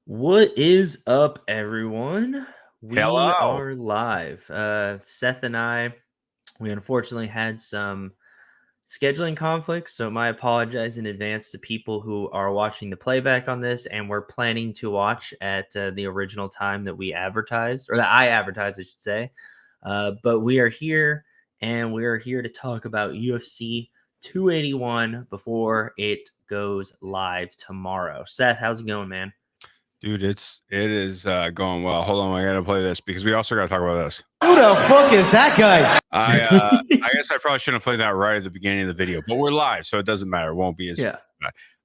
What is up, everyone? We Hello. are live. Seth and I, we unfortunately had some scheduling conflicts, so my apologize in advance to people who are watching the playback on this and were planning to watch at the original time that we advertised, or that I advertised, I should say. But we are here, and we are here to talk about UFC 281 before it goes live tomorrow. Seth, how's it going, man? Dude, it is going well. Hold on, I gotta play this because we also gotta talk about this. Who the fuck is that guy? I guess I probably shouldn't have played that right at the beginning of the video, but we're live, so it doesn't matter. It won't be as Yeah.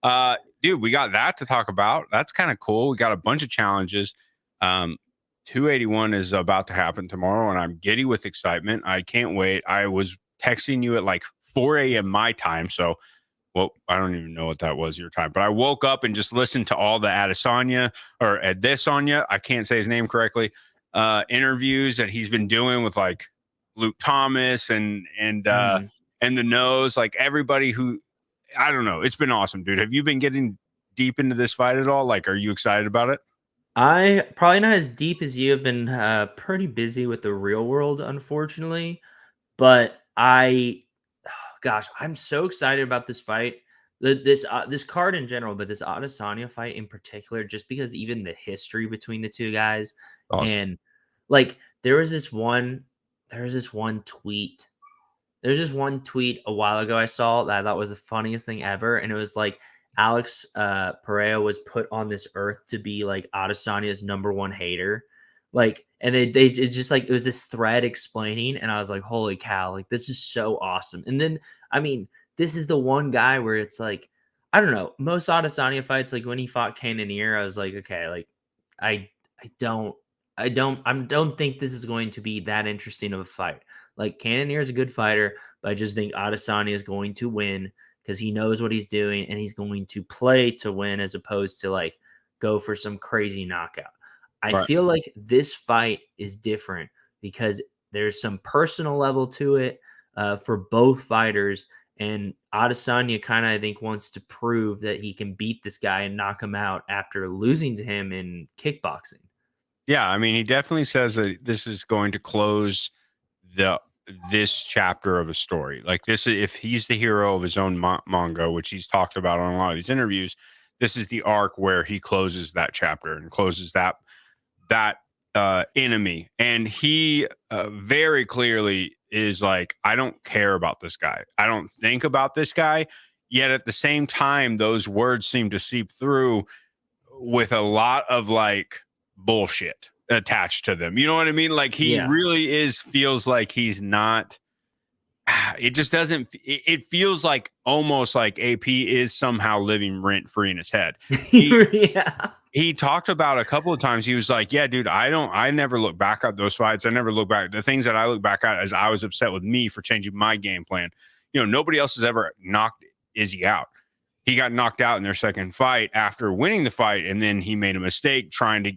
bad. Dude, we got that to talk about. That's kind of cool. We got a bunch of challenges. 281 is about to happen tomorrow, and I'm giddy with excitement. I can't wait. I was texting you at like 4 a.m. my time, so well, I don't even know what that was your time, but I woke up and just listened to all the Adesanya or Adesanya, I can't say his name correctly, interviews that he's been doing with like Luke Thomas Mhm. and the nose, like everybody who I don't know. It's been awesome, dude. Have you been getting deep into this fight at all? Like, are you excited about it? I probably not as deep as you have been pretty busy with the real world, unfortunately. But gosh, I'm so excited about this fight. This card in general, but this Adesanya fight in particular, just because even the history between the two guys, Awesome. and like there was this one tweet. There's this one tweet a while ago I saw that I thought was the funniest thing ever, and it was like Alex Pereira was put on this earth to be like Adesanya's number one hater, like, and they it just like it was this thread explaining, and I was like, holy cow, like this is so awesome. And then I mean, this is the one guy where it's like, I don't know, most Adesanya fights, like when he fought Cannonier, I was like, okay, like I I don't I don't think this is going to be that interesting of a fight. Like Cannonier is a good fighter, but I just think Adesanya is going to win because he knows what he's doing and he's going to play to win as opposed to like go for some crazy knockout. I Right. feel like this fight is different because there's some personal level to it for both fighters. And Adesanya kind of, I think, wants to prove that he can beat this guy and knock him out after losing to him in kickboxing. Yeah, I mean, he definitely says that this is going to close the this chapter of a story. Like this, if he's the hero of his own manga, which he's talked about on a lot of these interviews, this is the arc where he closes that chapter and closes that enemy. And he very clearly is like, I don't care about this guy. I don't think about this guy. Yet at the same time, those words seem to seep through with a lot of like bullshit attached to them. You know what I mean? Like he Yeah. really is feels like he's not it just doesn't it feels like almost like AP is somehow living rent free in his head. He Yeah. he talked about a couple of times he was like, yeah, dude, I never look back at those fights. I never look back. The things that I look back at is I was upset with me for changing my game plan. You know, nobody else has ever knocked Izzy out. He got knocked out in their second fight after winning the fight, and then he made a mistake trying to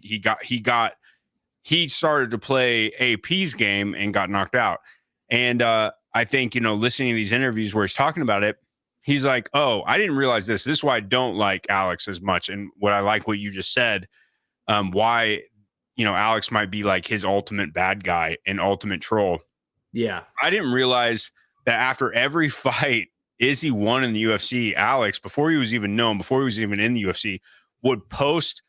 he started to play AP's game and got knocked out. And I think, you know, listening to these interviews where he's talking about it, he's like, oh, I didn't realize this. This is why I don't like Alex as much. And what I like what you just said, why, you know, Alex might be like his ultimate bad guy and ultimate troll. Yeah. I didn't realize that after every fight Izzy won in the UFC, Alex, before he was even known, before he was even in the UFC, would post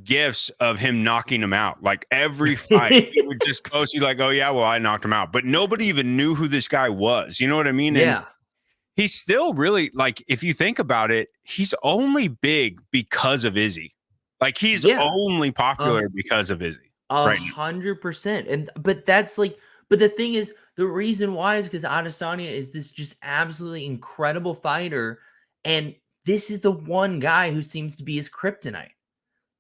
gifs of him knocking him out. Like every fight, he would just post, he's like, oh, yeah, well, I knocked him out. But nobody even knew who this guy was. You know what I mean? And Yeah. he's still really, like, if you think about it, he's only big because of Izzy. Like, he's Yeah. only Uh, popular because of Izzy A right now. 100%. And but that's like, but the thing is, the reason why is because Adesanya is this just absolutely incredible fighter, and this is the one guy who seems to be his kryptonite.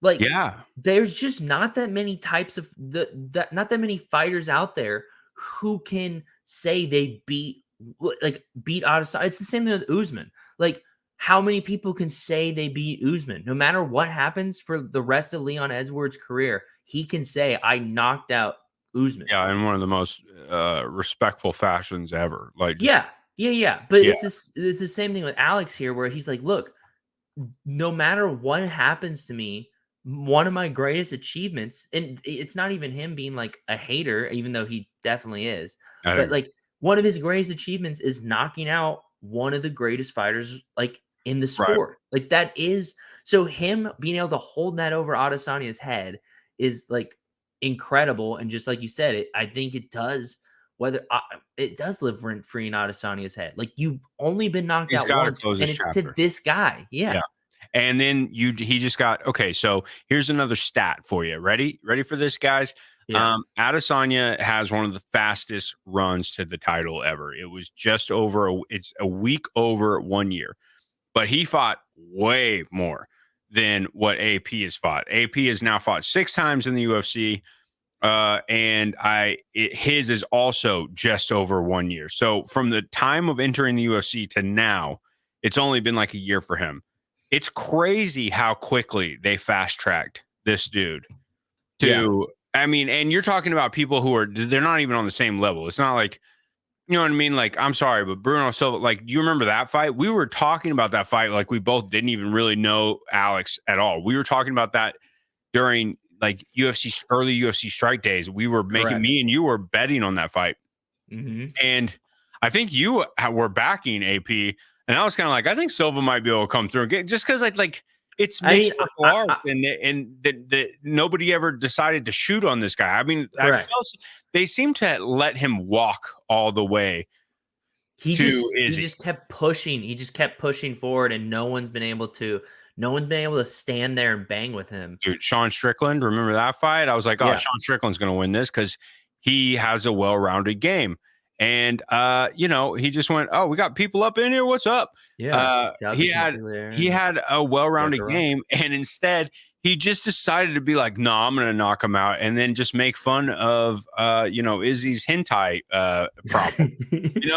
Like, Yeah. there's just not that many types of not that many fighters out there who can say they beat Adesanya. It's the same thing with Usman. Like, how many people can say they beat Usman? No matter what happens for the rest of Leon Edwards' career, he can say, I knocked out Usman. Yeah. In one of the most respectful fashions ever. Like, just, Yeah. Yeah, yeah. But yeah. it's the same thing with Alex here, where he's like, look, no matter what happens to me, one of my greatest achievements, and it's not even him being like a hater, even though he definitely is, I but agree. like one of his greatest achievements is knocking out one of the greatest fighters like in the Right. sport. Like that is so him being able to hold that over Adesanya's head is like incredible. And just like you said, I think it does it does live rent free in Adesanya's head. Like you've only been knocked He's out got to once, close and this it's to chapter. this guy. Yeah. Yeah. And then he just got okay. So here's another stat for you. Ready for this, guys? Yeah. Adesanya has one of the fastest runs to the title ever. It was just over. It's a week over 1 year, but he fought way more than what AP has fought. AP has now fought 6 times in the UFC. His is also just over 1 year. So from the time of entering the UFC to now, it's only been like a year for him. It's crazy how quickly they fast tracked this dude Yeah. to. I mean, and you're talking about people who they're not even on the same level. It's not like you know what I mean. Like, I'm sorry, but Bruno Silva. Like, do you remember that fight? We were talking about that fight like we both didn't even really know Alex at all. We were talking about that during like early UFC strike days. We were making Correct. me and you were betting on that fight. Mhm. And I think you were backing AP. And I was kind of like, I think Silva might be able to come through and get just because like it's I mixed mean, martial arts and that nobody ever decided to shoot on this guy. I mean, I correct. felt they seem to let him walk all the way to He Izzy. just kept pushing. He just kept pushing forward, and no one's been able to stand there and bang with him. Dude, Sean Strickland, remember that fight? I was like, oh, Yeah. Sean Strickland's going to win this because he has a well-rounded game. And he just went, oh, we got people up in here. What's up? Yeah. Uh, Got the he had consigliere he and had a well-rounded Deborah. game, and instead he just decided to be like, no, I'm going to knock him out, and then just make fun of Izzy's hentai problem.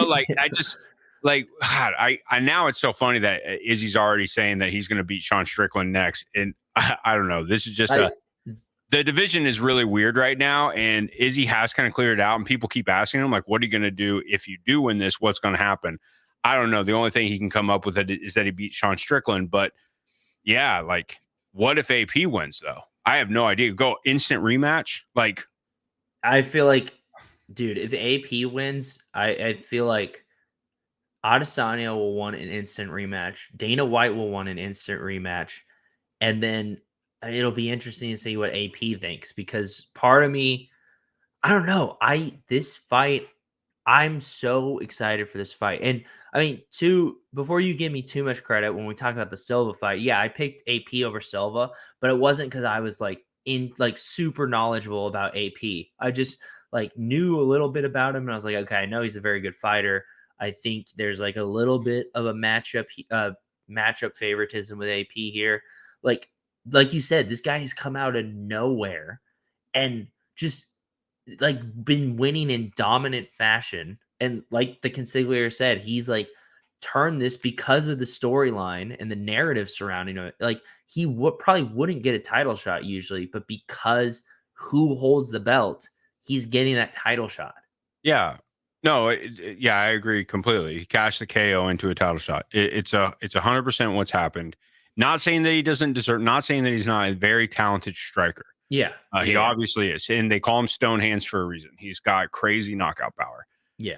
Like I just like God, I now it's so funny that Izzy's already saying that he's going to beat Sean Strickland next, and I don't know. This is just I the division is really weird right now, and Izzy has kind of cleared it out, and people keep asking him like, "What are you going to do if you do win this? What's going to happen?" I don't know. The only thing he can come up with is that he beat Sean Strickland, but yeah, like what if AP wins though? I have no idea. Go instant rematch, like I feel like, dude, if AP wins, I feel like Adesanya will want an instant rematch. Dana White will want an instant rematch, and then it'll be interesting to see what AP thinks because part of me, I don't know. This fight, I'm so excited for this fight. And I mean, before you give me too much credit when we talk about the Silva fight, yeah, I picked AP over Silva, but it wasn't because I was like super knowledgeable about AP. I just like knew a little bit about him and I was like, okay, I know he's a very good fighter. I think there's like a little bit of a matchup favoritism with AP here. Like like you said, this guy has come out of nowhere and just like been winning in dominant fashion. And like the consigliere said, he's like turned this because of the storyline and the narrative surrounding it. Like he probably wouldn't get a title shot usually, but because who holds the belt, he's getting that title shot. yeah. No, yeah, I agree completely. He cashed the KO into a title shot. It's 100% what's happened. Not saying that he doesn't deserve. Not saying that he's not a very talented striker. Yeah. He Yeah. obviously is, and they call him Stone Hands for a reason. He's got crazy knockout power. Yeah.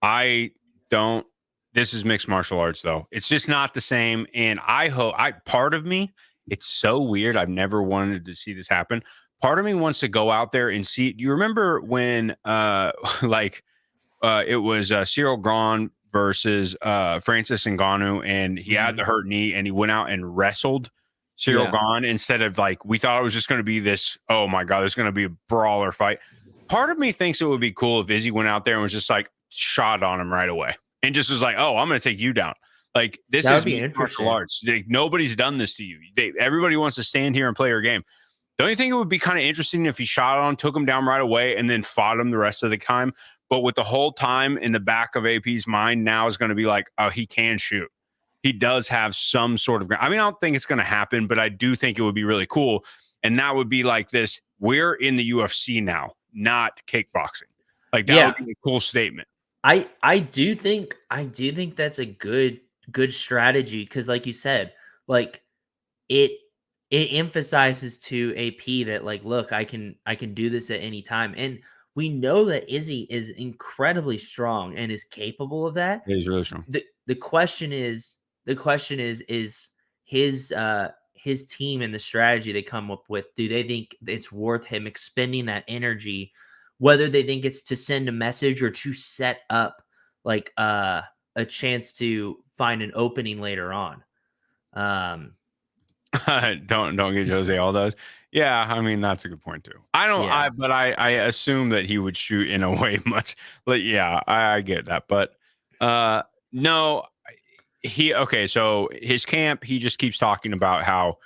I don't. This is mixed martial arts, though. It's just not the same. And I hope. Part of me. It's so weird. I've never wanted to see this happen. Part of me wants to go out there and see. Do you remember when, it was Cyril Gahn versus Francis Ngannou, and he had Mhm. the hurt knee, and he went out and wrestled Cyril Yeah. Gahn instead of like we thought it was just going to be this. Oh my god, there's going to be a brawler fight. Part of me thinks it would be cool if Izzy went out there and was just like shot on him right away, and just was like, "Oh, I'm going to take you down." Like this That would is be mixed martial interesting. arts. Nobody's done this to you. Everybody wants to stand here and play your game. Don't you think it would be kind of interesting if he shot on, took him down right away, and then fought him the rest of the time? But with the whole time in the back of AP's mind now is going to be like, oh, he can shoot. He does have some sort of. I mean, I don't think it's going to happen, but I do think it would be really cool. And that would be like this: we're in the UFC now, not kickboxing. Like that Yeah. would be a cool statement. I do think that's a good strategy because like you said, like it it emphasizes to AP that like, look, I can do this at any time. And we know that Izzy is incredibly strong and is capable of that. It is really strong. The question is his team and the strategy they come up with, do they think it's worth him expending that energy, whether they think it's to send a message or to set up like a chance to find an opening later on. Don't get Jose Aldo's. Yeah, I mean that's a good point too. Yeah. But I assume that he would shoot in a way much like yeah, I get that. But no, okay, so his camp, he just keeps talking about how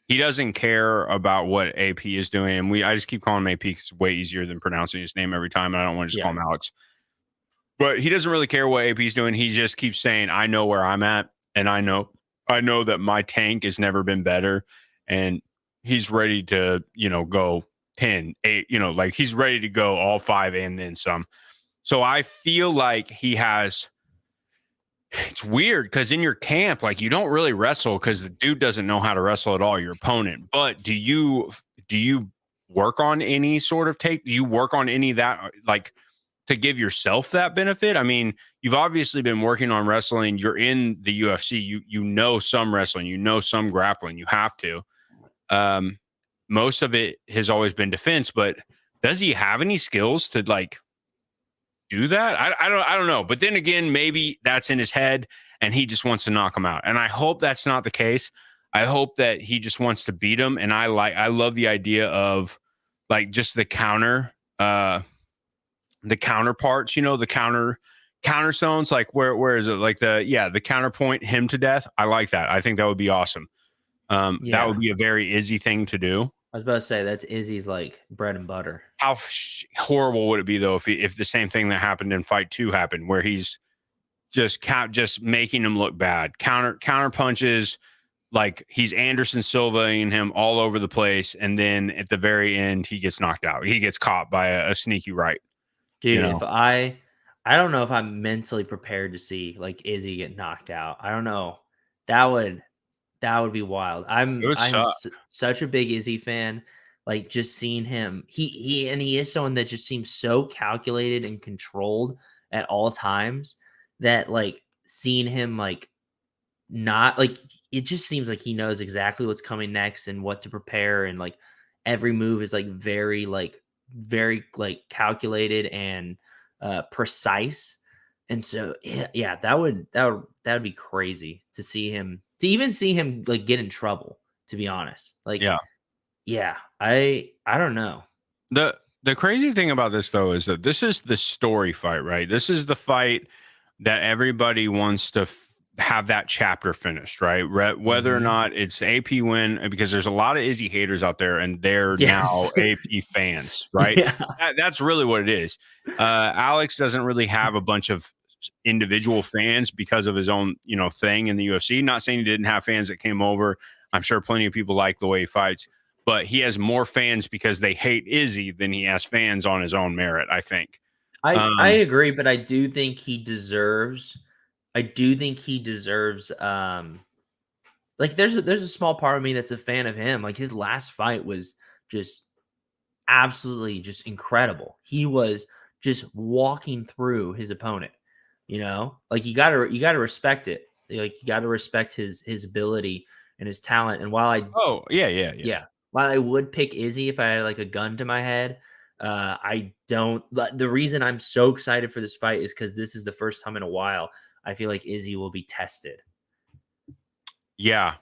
he doesn't care about what AP is doing. And I just keep calling him AP because it's way easier than pronouncing his name every time. And I don't want to just call Yeah. him Alex. But he doesn't really care what AP's doing. He just keeps saying, I know where I'm at, and I know that my tank has never been better. And he's ready to, go 10, 8, like he's ready to go all 5 and then some. So I feel like he has. It's weird because in your camp, like you don't really wrestle because the dude doesn't know how to wrestle at all, your opponent. But do you work on any sort of take? Do you work on any of that, like to give yourself that benefit? I mean, you've obviously been working on wrestling. You're in the UFC. You know some wrestling. You know some grappling. You have to. Most of it has always been defense, but does he have any skills to like do that? I don't know. But then again, maybe that's in his head and he just wants to knock him out. And I hope that's not the case. I hope that he just wants to beat him. And I love the idea of like just the counterparts, the counter zones, like where is it? Like the counterpoint him to death. I like that. I think that would be awesome. That Yeah. would be a very Izzy thing to do. I was about to say that's Izzy's like bread and butter. How horrible would it be though if the same thing that happened in Fight 2 happened, where he's just making him look bad, counter punches, like he's Anderson Silva-ing him all over the place, and then at the very end he gets knocked out. He gets caught by a sneaky right. Dude, if I don't know if I'm mentally prepared to see like Izzy get knocked out. I don't know. That would be wild. It would suck. Such a big Izzy fan. Like just seeing him, he is someone that just seems so calculated and controlled at all times that like seeing him like not like it just seems like he knows exactly what's coming next and what to prepare, and like every move is like very calculated and precise. And so yeah, that would be crazy to even see him like get in trouble, to be honest. Like yeah, I don't know. The crazy thing about this though is that this is the story fight, right? This is the fight that everybody wants to have that chapter finished, right? Whether or not it's AP win, because there's a lot of Izzy haters out there, and they're now AP fans, right? Yeah. That's really what it is. Alex doesn't really have a bunch of individual fans because of his own, thing in the UFC. Not saying he didn't have fans that came over. I'm sure plenty of people like the way he fights, but he has more fans because they hate Izzy than he has fans on his own merit, I think. I agree, but I do think he deserves like there's a small part of me that's a fan of him. Like his last fight was just absolutely just incredible. He was just walking through his opponent, Like you got to respect it. Like you got to respect his ability and his talent. And while while I would pick Izzy if I had like a gun to my head, I don't. The reason I'm so excited for this fight is because this is the first time in a while I feel like Izzy will be tested. Yeah.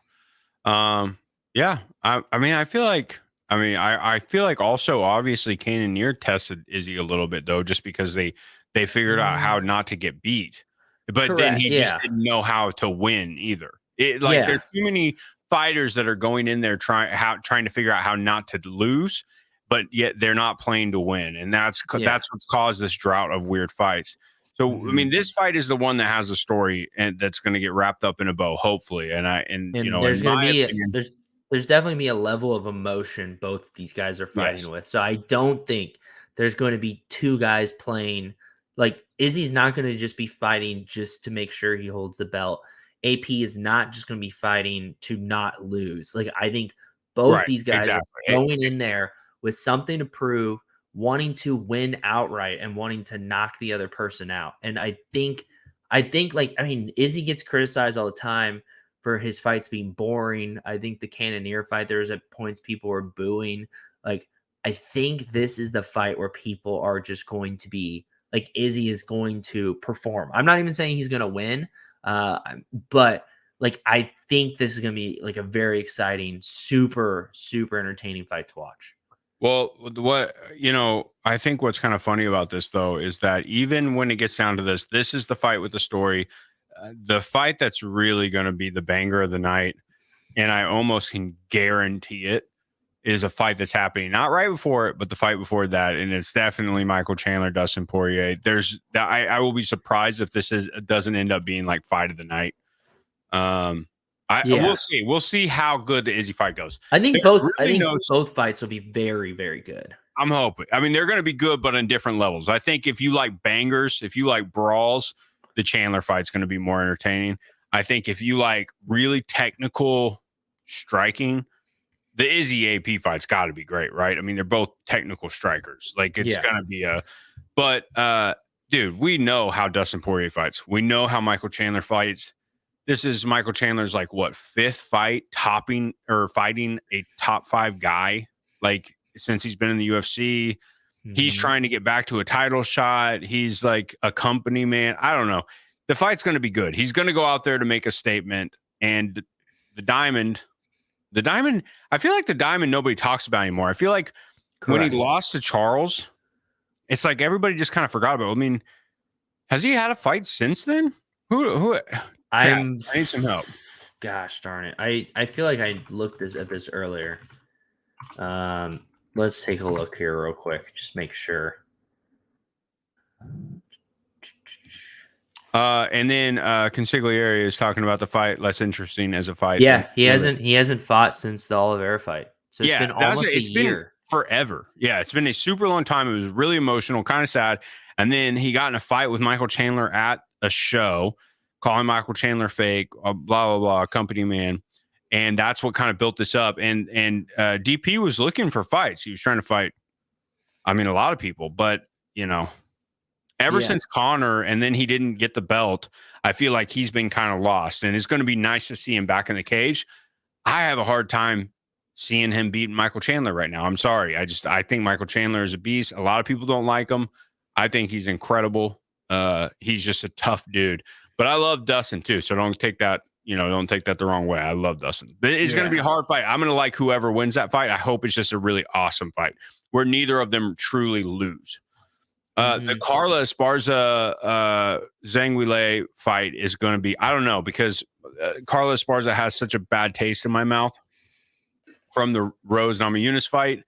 Yeah. I feel like also obviously Cannonier tested Izzy a little bit though, just because they figured out how not to get beat. But then he just didn't know how to win either. There's too many fighters that are going in there trying to figure out how not to lose, but yet they're not playing to win. And that's what's caused this drought of weird fights. So, I mean, this fight is the one that has a story and that's going to get wrapped up in a bow, hopefully. And there's going to be there's definitely be a level of emotion both of these guys are fighting with. So I don't think there's going to be two guys playing. Like Izzy's not going to just be fighting just to make sure he holds the belt. AP is not just going to be fighting to not lose. Like I think Both Right, these guys are exactly. going in there with something to prove, wanting to win outright and wanting to knock the other person out. And I think like, I mean, Izzy gets criticized all the time for his fights being boring. I think the Cannonier fight, there's at points people were booing. Like, I think this is the fight where people are just going to be like, Izzy is going to perform. I'm not even saying he's going to win, but like, I think this is going to be like a very exciting, super, super entertaining fight to watch. Well, I think what's kind of funny about this though is that even when it gets down to this, this is the fight with the story. The fight that's really going to be the banger of the night, and I almost can guarantee it, is a fight that's happening not right before it, but the fight before that, and it's definitely Michael Chandler, Dustin Poirier. I will be surprised if this doesn't end up being like fight of the night. Yeah. We'll see how good the Izzy fight goes. I think There's both. I really think both fights will be very, very good. I'm hoping. I mean, they're going to be good, but on different levels. I think if you like bangers, if you like brawls, the Chandler fight's going to be more entertaining. I think if you like really technical striking, the Izzy AP fight's got to be great, right? I mean, they're both technical strikers. Like it's going to be but dude, we know how Dustin Poirier fights. We know how Michael Chandler fights. This is Michael Chandler's like what, fifth fight fighting a top 5 guy, like since he's been in the UFC. He's trying to get back to a title shot. He's like a company man. I don't know. The fight's going to be good. He's going to go out there to make a statement. And the Diamond, I feel like the Diamond nobody talks about anymore. I feel like when he lost to Charles, it's like everybody just kind of forgot about it. I mean, has he had a fight since then? Who I need some help. Gosh darn it. I feel like I looked at this earlier. Let's take a look here real quick. Just make sure. And then Consigliere is talking about the fight less interesting as a fight. Yeah, he hasn't fought since the Oliveira fight. So it's been almost a year. Forever. Yeah, it's been a super long time. It was really emotional, kind of sad. And then he got in a fight with Michael Chandler at a show, calling Michael Chandler fake, blah, blah, blah, company man. And that's what kind of built this up. And DP was looking for fights. He was trying to fight, I mean, a lot of people. But, ever since Conor, and then he didn't get the belt, I feel like he's been kind of lost. And it's going to be nice to see him back in the cage. I have a hard time seeing him beating Michael Chandler right now. I'm sorry. I think Michael Chandler is a beast. A lot of people don't like him. I think he's incredible. He's just a tough dude. But I love Dustin too. So don't take that the wrong way. I love Dustin. But it's going to be a hard fight. I'm going to like whoever wins that fight. I hope it's just a really awesome fight where neither of them truly lose. The Carla Esparza Zhang Weili fight is going to be, I don't know, because Carla Esparza has such a bad taste in my mouth from the Rose Namajunas fight,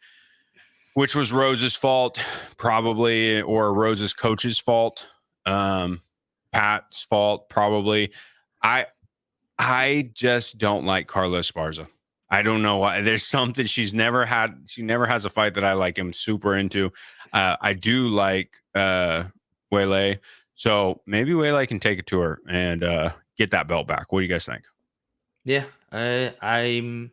which was Rose's fault, probably, or Rose's coach's fault, Pat's fault, probably. I just don't like Carla Esparza. I don't know why. There's something she never has a fight that I like am super into. I do like Weili, so maybe Weili can take it to her and get that belt back. What do you guys think? Yeah, I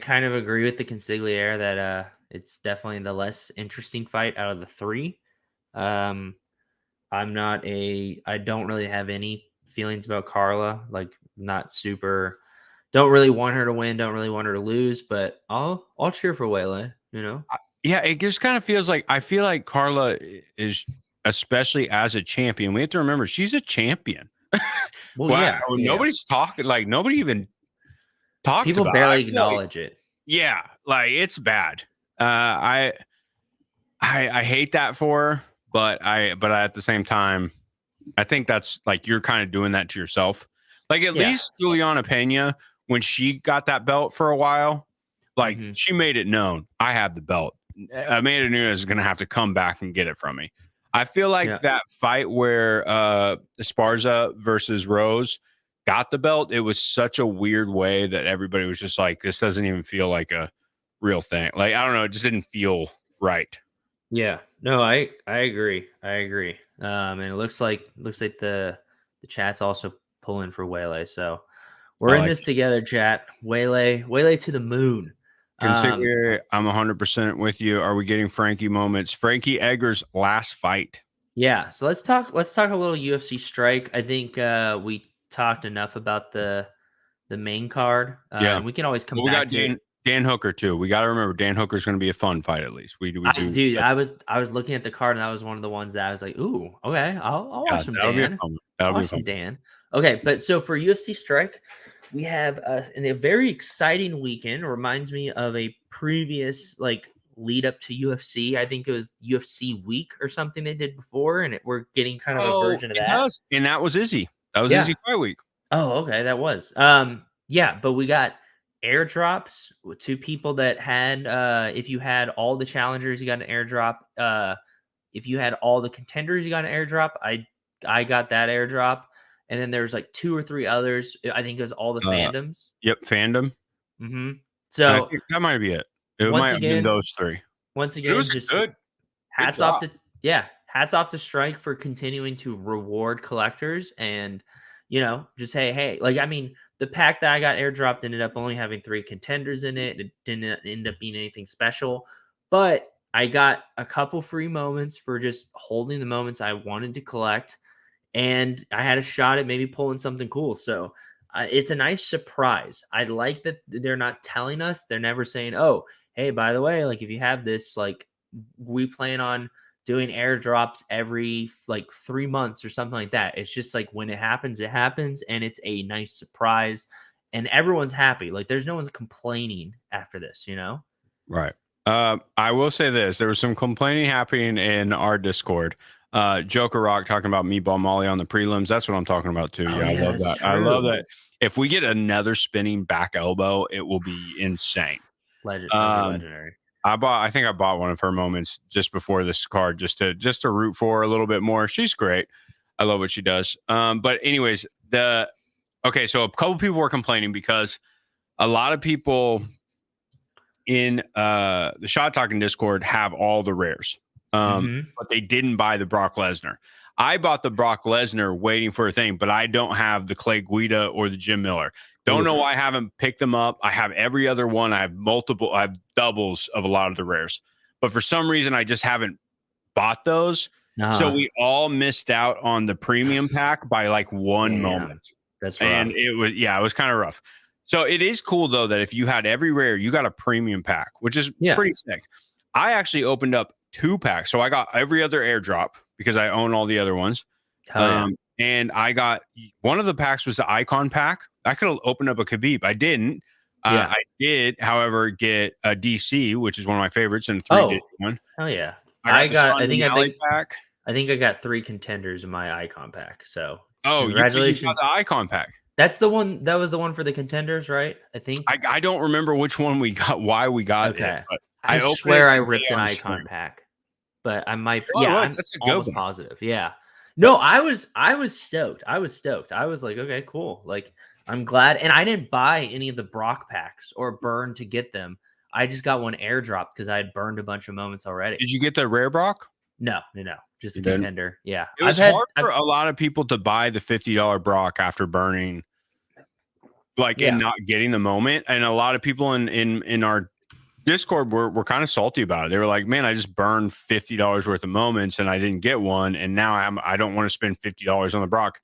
kind of agree with the Consigliere that it's definitely the less interesting fight out of the 3. I don't really have any feelings about Carla. Like, not super. Don't really want her to win. Don't really want her to lose. But I'll cheer for Weili. Yeah, it just kind of feels like I feel like Carla is, especially as a champion. We have to remember she's a champion. Well, nobody's talking. Like nobody even talks. People about barely acknowledge it. Yeah, like it's bad. I hate that for her, but at the same time, I think that's like you're kind of doing that to yourself. Like at least Juliana Pena, when she got that belt for a while, like she made it known I have the belt. Amanda Nunes is going to have to come back and get it from me. I feel like that fight where Esparza versus Rose got the belt, it was such a weird way that everybody was just like, this doesn't even feel like a real thing. Like, I don't know. It just didn't feel right. Yeah, no, I agree. And it looks like the chat's also pulling for Weili. So we're in this together, chat. Weili to the moon. Consider I'm 100% with you. Are we getting Frankie moments? Frankie Edgar's last fight. Yeah, so let's talk a little UFC Strike. I think we talked enough about the main card. Yeah. And we can always come Well, we back got to Dan Hooker too. We got to remember Dan Hooker's going to be a fun fight at least. We do. dude, I was looking at the card and that was one of the ones that I was like, "Ooh, okay, I'll Yeah, watch some that'll be a Dan. fun one. I'll That'll be watch some fun. Dan." Okay, but so for UFC Strike, we have a very exciting weekend. Reminds me of a previous like lead up to UFC. I think it was UFC week or something they did before, and we're getting kind of a version of it that. does. And that was Izzy. That was Yeah. Izzy fight week. Oh, okay, that was. Yeah, but we got airdrops with two people that had if you had all the challengers, you got an airdrop. If you had all the contenders, you got an airdrop. I got that airdrop. And then there's like 2 or 3 others. I think it was all the fandoms. Yep, fandom. Mm-hmm. I So think that might be it. It once might have been again, those 3. once It again, was just good. hats off to hats off to Strike for continuing to reward collectors and just hey, like I mean the pack that I got airdropped ended up only having 3 contenders in it. It didn't end up being anything special, but I got a couple free moments for just holding the moments I wanted to collect, and I had a shot at maybe pulling something cool. So it's a nice surprise. I like that they're not telling us. They're never saying, "Oh, hey, by the way, like if you have this, like we plan on doing airdrops every like 3 months or something like that." It's just like when it happens, and it's a nice surprise, and everyone's happy. Like there's no one's complaining after this, Right. I will say this. There was some complaining happening in our Discord. Joker Rock talking about Meatball Molly on the prelims. That's what I'm talking about too. Oh, Yeah, I yeah, love that's that. I love true. that. If we get another spinning back elbow, it will be insane. Legendary. I think I bought one of her moments just before this card just to root for her a little bit more. She's great. I love what she does. But anyways, so a couple people were complaining because a lot of people in the Shot Talking Discord have all the rares. But they didn't buy the Brock Lesnar. I bought the Brock Lesnar waiting for a thing, but I don't have the Clay Guida or the Jim Miller. Don't know why I haven't picked them up. I have every other one. I have doubles of a lot of the rares, but for some reason I just haven't bought those. So we all missed out on the premium pack by like one moment. That's rough. And it was kind of rough. So it is cool though that if you had every rare, you got a premium pack, which is pretty sick. I actually opened up 2 packs. So I got every other airdrop because I own all the other ones. And I got one of the packs was the icon pack. I could have opened up a Khabib. I didn't. I did, however, get a DC, which is one of my favorites, and a 3-digit one. Oh yeah. I think I got 3 contenders in my icon pack. So congratulations. You got the icon pack. That's the one. That was the one for the contenders, right? I think. I don't remember which one we got. Why we got it? But I swear I ripped an icon pack, but I might. That's a good almost one. positive. Yeah. No, I was stoked. I was like, okay, cool. Like, I'm glad. And I didn't buy any of the Brock packs or burn to get them. I just got one airdrop because I had burned a bunch of moments already. Did you get the rare Brock? No. Just the contender. Yeah. It was hard for a lot of people to buy the $50 Brock after burning, and not getting the moment. And a lot of people in our Discord were kind of salty about it. They were like, "Man, I just burned $50 worth of moments and I didn't get one, and now I don't want to spend $50 on the Brock."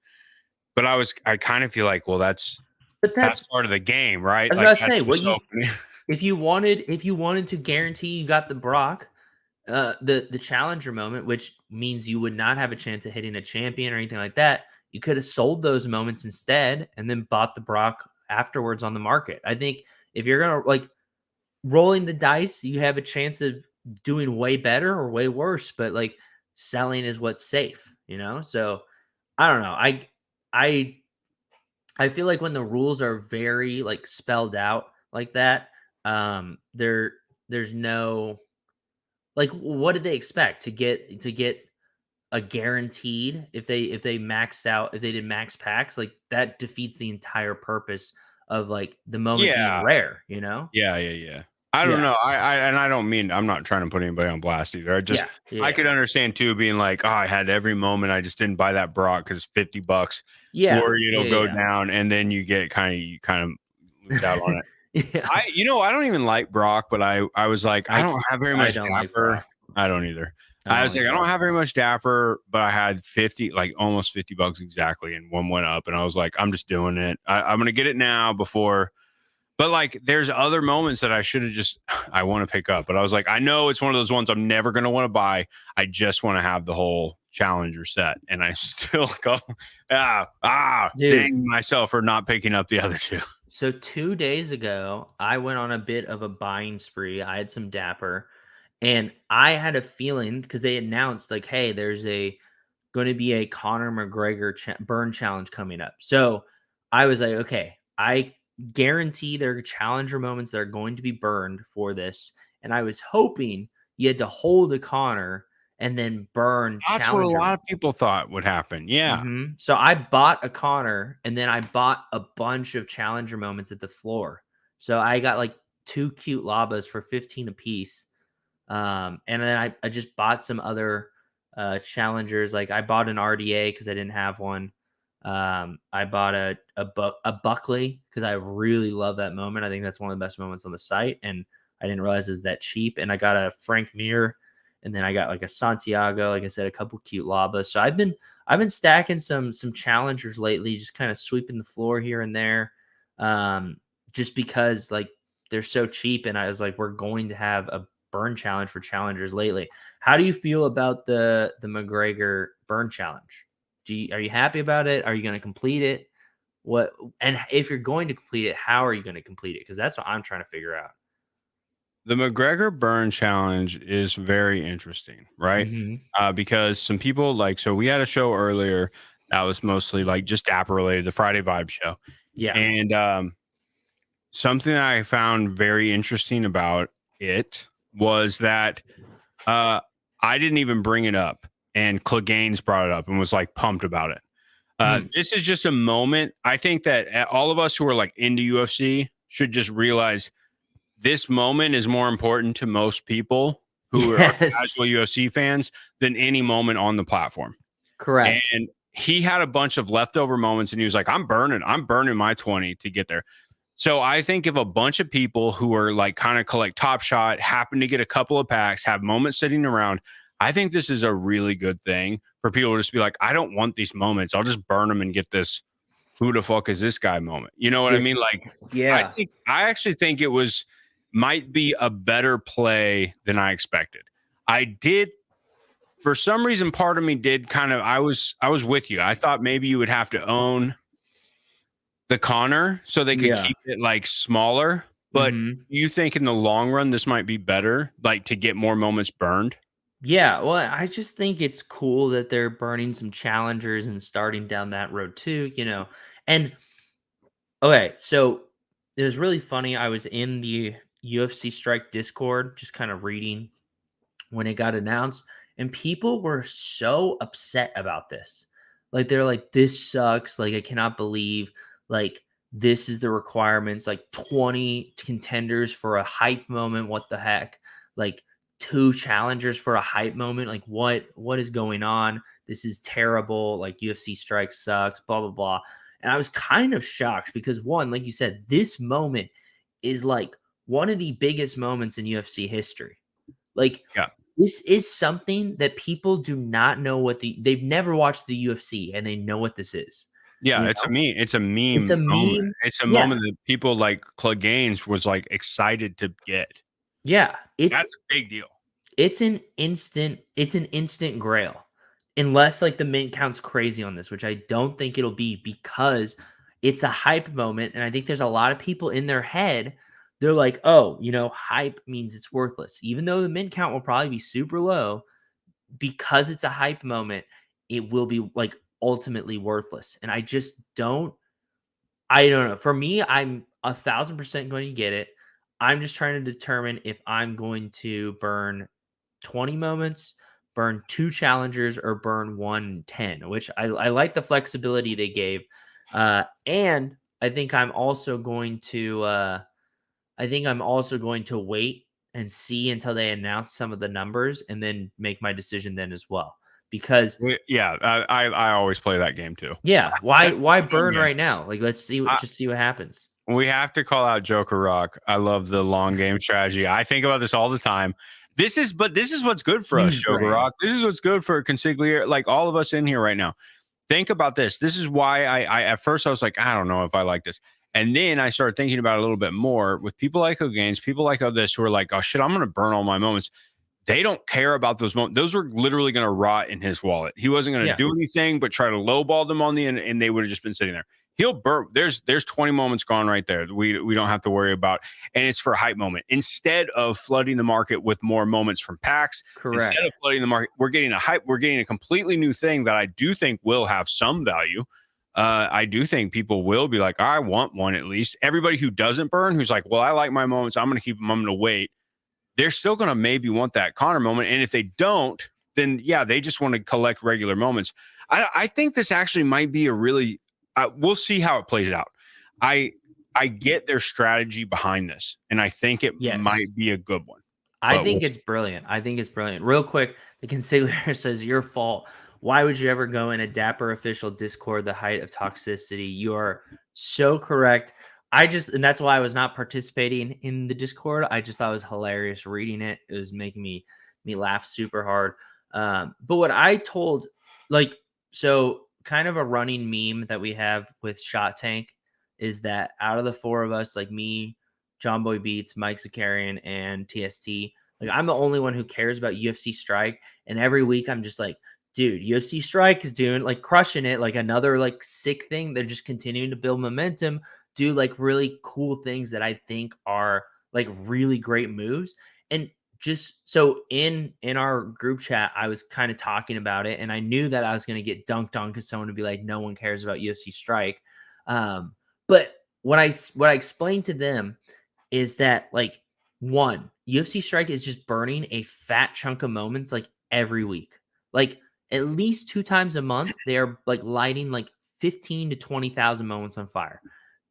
But I kind of feel like, well, that's part of the game, right? I was about to say, if you wanted to guarantee you got the Brock, the challenger moment, which means you would not have a chance of hitting a champion or anything like that, you could have sold those moments instead and then bought the Brock afterwards on the market. I think if you're gonna rolling the dice, you have a chance of doing way better or way worse, but selling is what's safe, So I don't know. I feel like when the rules are very spelled out like that, there's no what did they expect to get a guaranteed if they maxed out, if they did max packs, that defeats the entire purpose of the moment being rare, Yeah. I don't know. I don't mean, I'm not trying to put anybody on blast either. I could understand too being like, I had every moment, I just didn't buy that Brock because $50. Yeah. Or it'll go down and then you get kind of lose out on it. Yeah. I don't even like Brock, but I was like, I don't have very much don't like Dapper. Brock. I don't either. I I don't was like like, I don't Brock. have very much Dapper, but I had 50, like almost $50 exactly, and one went up, and I was like, I'm just doing it. I'm gonna get it now before. But like, there's other moments that I should have just I want to pick up, but I was like, I know it's one of those ones I'm never gonna want to buy. I just want to have the whole challenger set, and I still go Dude. dang myself for not picking up the other two. So 2 days ago, I went on a bit of a buying spree. I had some Dapper, and I had a feeling because they announced like, "Hey, there's going to be a Conor McGregor burn challenge coming up." So I was like, "Okay, I guarantee there are challenger moments that are going to be burned for this." And I was hoping you had to hold a Conor and then burn That's what a challenger lot of moments. people thought would happen. Yeah. So I bought a Connor and then I bought a bunch of challenger moments at the floor. So I got like 2 cute Labas for 15 apiece. And then I just bought some other challengers. Like I bought an RDA because I didn't have one. I bought a Buckley because I really love that moment. I think that's one of the best moments on the site, and I didn't realize it was that cheap. And I got a Frank Mir, and then I got like a Santiago. Like I said, a couple cute Labas. So I've been stacking some challengers lately, just kind of sweeping the floor here and there, just because like they're so cheap. And I was like, we're going to have a burn challenge for challengers lately. How do you feel about the McGregor burn challenge? Are you happy about it? Are you going to complete it? What and if you're going to complete it, how are you going to complete it? Because that's what I'm trying to figure out. The McGregor burn challenge is very interesting, right? Mm-hmm. Because some people like, so we had a show earlier that was mostly like just Dapper related, the Friday Vibe show. Yeah. And something I found very interesting about it was that I didn't even bring it up, and Cleganes brought it up and was like pumped about it. This is just a moment. I think that all of us who are like into UFC should just realize this moment is more important to most people who are Yes. casual UFC fans than any moment on the platform. Correct. And he had a bunch of leftover moments, and he was like, I'm burning my 20 to get there. So I think if a bunch of people who are like kind of collect Top Shot, happen to get a couple of packs, have moments sitting around, I think this is a really good thing for people to just be like, I don't want these moments. I'll just burn them and get this who the fuck is this guy moment. You know what I mean? This, Like, yeah. I actually think it might be a better play than I expected. I did, for some reason, part of me did kind of, I was with you. I thought maybe you would have to own the Connor so they could Yeah. keep it like smaller. But Mm-hmm. you think in the long run this might be better, like to get more moments burned? Yeah, well, I just think it's cool that they're burning some challengers and starting down that road too. And okay, so it was really funny. I was in the UFC Strike Discord just kind of reading when it got announced, and people were so upset about this. Like they're like, "This sucks. Like I cannot believe like this is the requirements. Like 20 contenders for a hype moment. What the heck? Like 2 challengers for a hype moment. Like what is going on? This is terrible. Like UFC Strike sucks. Blah blah blah." And I was kind of shocked because one, like you said, this moment is like one of the biggest moments in UFC history. Like Yeah. this is something that people do not know they've never watched the UFC and they know what this is. Yeah, You it's a know? meme. It's a It's meme a moment. meme. It's a Yeah. moment that people like Cleganes was like excited to get. Yeah. It's That's a big deal. it's an instant grail. Unless like the mint count's crazy on this, which I don't think it'll be because it's a hype moment. And I think there's a lot of people in their head, they're like, oh, hype means it's worthless. Even though the mint count will probably be super low, because it's a hype moment, it will be like ultimately worthless. And I don't know. For me, I'm 1,000% going to get it. I'm just trying to determine if I'm going to burn 20 moments, burn 2 challengers, or burn 110, which I like the flexibility they gave. And I think I'm also going to wait and see until they announce some of the numbers and then make my decision then as well. Because Yeah, I always play that game too. yeah, why burn Okay. right now? Like let's see what happens. We have to call out Joker Rock. I love the long game strategy. I think about this all the time. This is what's good for us, Huge Joker brain. Rock. This is what's good for Consigliere, like all of us in here right now. Think about this. This is why I at first I was like, I don't know if I like this. And then I started thinking about it a little bit more with people like O'Gaines, people like this who are like, oh shit, I'm gonna burn all my moments. They don't care about those moments. Those were literally going to rot in his wallet. He wasn't going to Yeah. do anything but try to lowball them on the end, and they would have just been sitting there. He'll burn. There's 20 moments gone right there. We don't have to worry about, and it's for a hype moment. Instead of flooding the market with more moments from packs, Correct. instead of flooding the market, we're getting a hype. We're getting a completely new thing that I do think will have some value. I do think people will be like, I want one at least. Everybody who doesn't burn, who's like, well, I like my moments. I'm going to keep them. I'm going to wait. They're still going to maybe want that Connor moment. And if they don't, then yeah, they just want to collect regular moments. I think this actually might be a really, we'll see how it plays out. I get their strategy behind this, and I think it might be a good one. I think it's brilliant. Real quick, the consigliere says, your fault. Why would you ever go in a dapper official Discord, the height of toxicity? You are so correct. And that's why I was not participating in the Discord. I just thought it was hilarious reading it. It was making me laugh super hard. But what I told, so kind of a running meme that we have with Shot Tank is that out of the four of us, like me, John Boy Beats, Mike Zakarian, and TST, like I'm the only one who cares about UFC Strike. And every week I'm just like, dude, UFC Strike is doing like crushing it, like another like sick thing. They're just continuing to build momentum, do like really cool things that I think are like really great moves. And just so in our group chat, I was kind of talking about it, and I knew that I was going to get dunked on because someone would be like, no one cares about UFC Strike. But what I explained to them is that like one, UFC Strike is just burning a fat chunk of moments like every week. Like at least 2 times a month, they're like lighting like 15 to 20,000 moments on fire.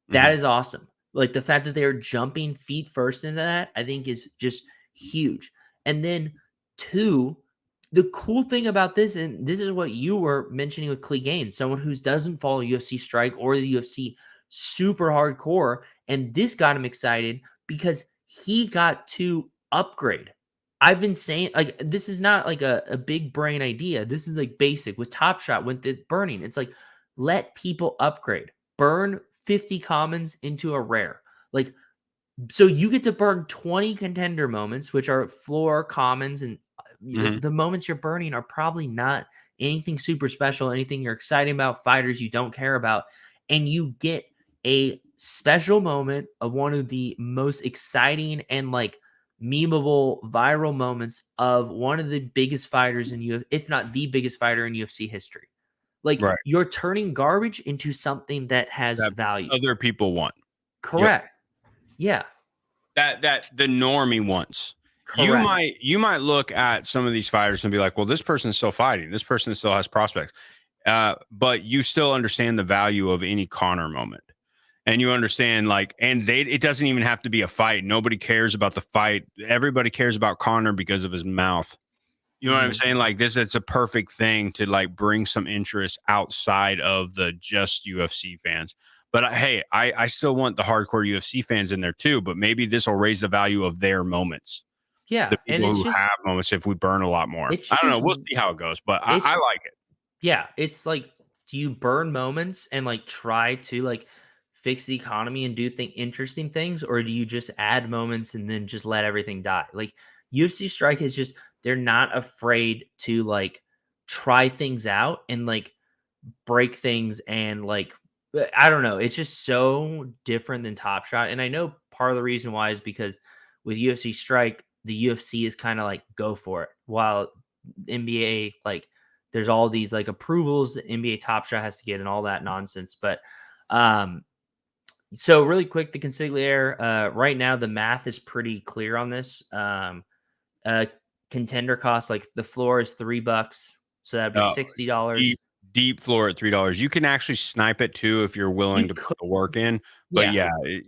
That is awesome. Like the fact that they're jumping feet first into that, I think is just huge. And then 2, the cool thing about this, and this is what you were mentioning with Clegane, someone who doesn't follow UFC Strike or the UFC super hardcore, and this got him excited because he got to upgrade. I've been saying, like, this is not like a big brain idea. This is like basic with Top Shot, with the burning. It's like, let people upgrade. Burn 50 commons into a rare. Like, so you get to burn 20 contender moments, which are floor commons, and the moments you're burning are probably not anything super special, anything you're excited about, fighters you don't care about, and you get a special moment of one of the most exciting and like memeable viral moments of one of the biggest fighters in UFC, if not the biggest fighter in UFC history. Like you're turning garbage into something that has value. Other people want. Correct. Yep. Yeah. That the normie wants. Correct. You might look at some of these fighters and be like, well, this person's still fighting. This person still has prospects. But you still understand the value of any Connor moment. And you understand, like, and it doesn't even have to be a fight. Nobody cares about the fight. Everybody cares about Connor because of his mouth. You know what I'm saying? Like this, it's a perfect thing to like bring some interest outside of the just UFC fans. But hey, I still want the hardcore UFC fans in there too. But maybe this will raise the value of their moments. Yeah, the people who have moments if we burn a lot more. I don't know. We'll see how it goes, but I like it. Yeah, it's like, do you burn moments and like try to like fix the economy and do interesting things, or do you just add moments and then just let everything die? Like UFC Strike is just, they're not afraid to like try things out and like break things, and like I don't know, it's just so different than Top Shot. And I know part of the reason why is because with UFC Strike, the UFC is kind of like go for it, while NBA, like there's all these like approvals that NBA Top Shot has to get and all that nonsense. But so really quick, the consigliere, right now the math is pretty clear on this. Contender cost, like the floor is $3, so that'd be $60. Deep floor at $3. You can actually snipe it too if you're willing to put the work in. But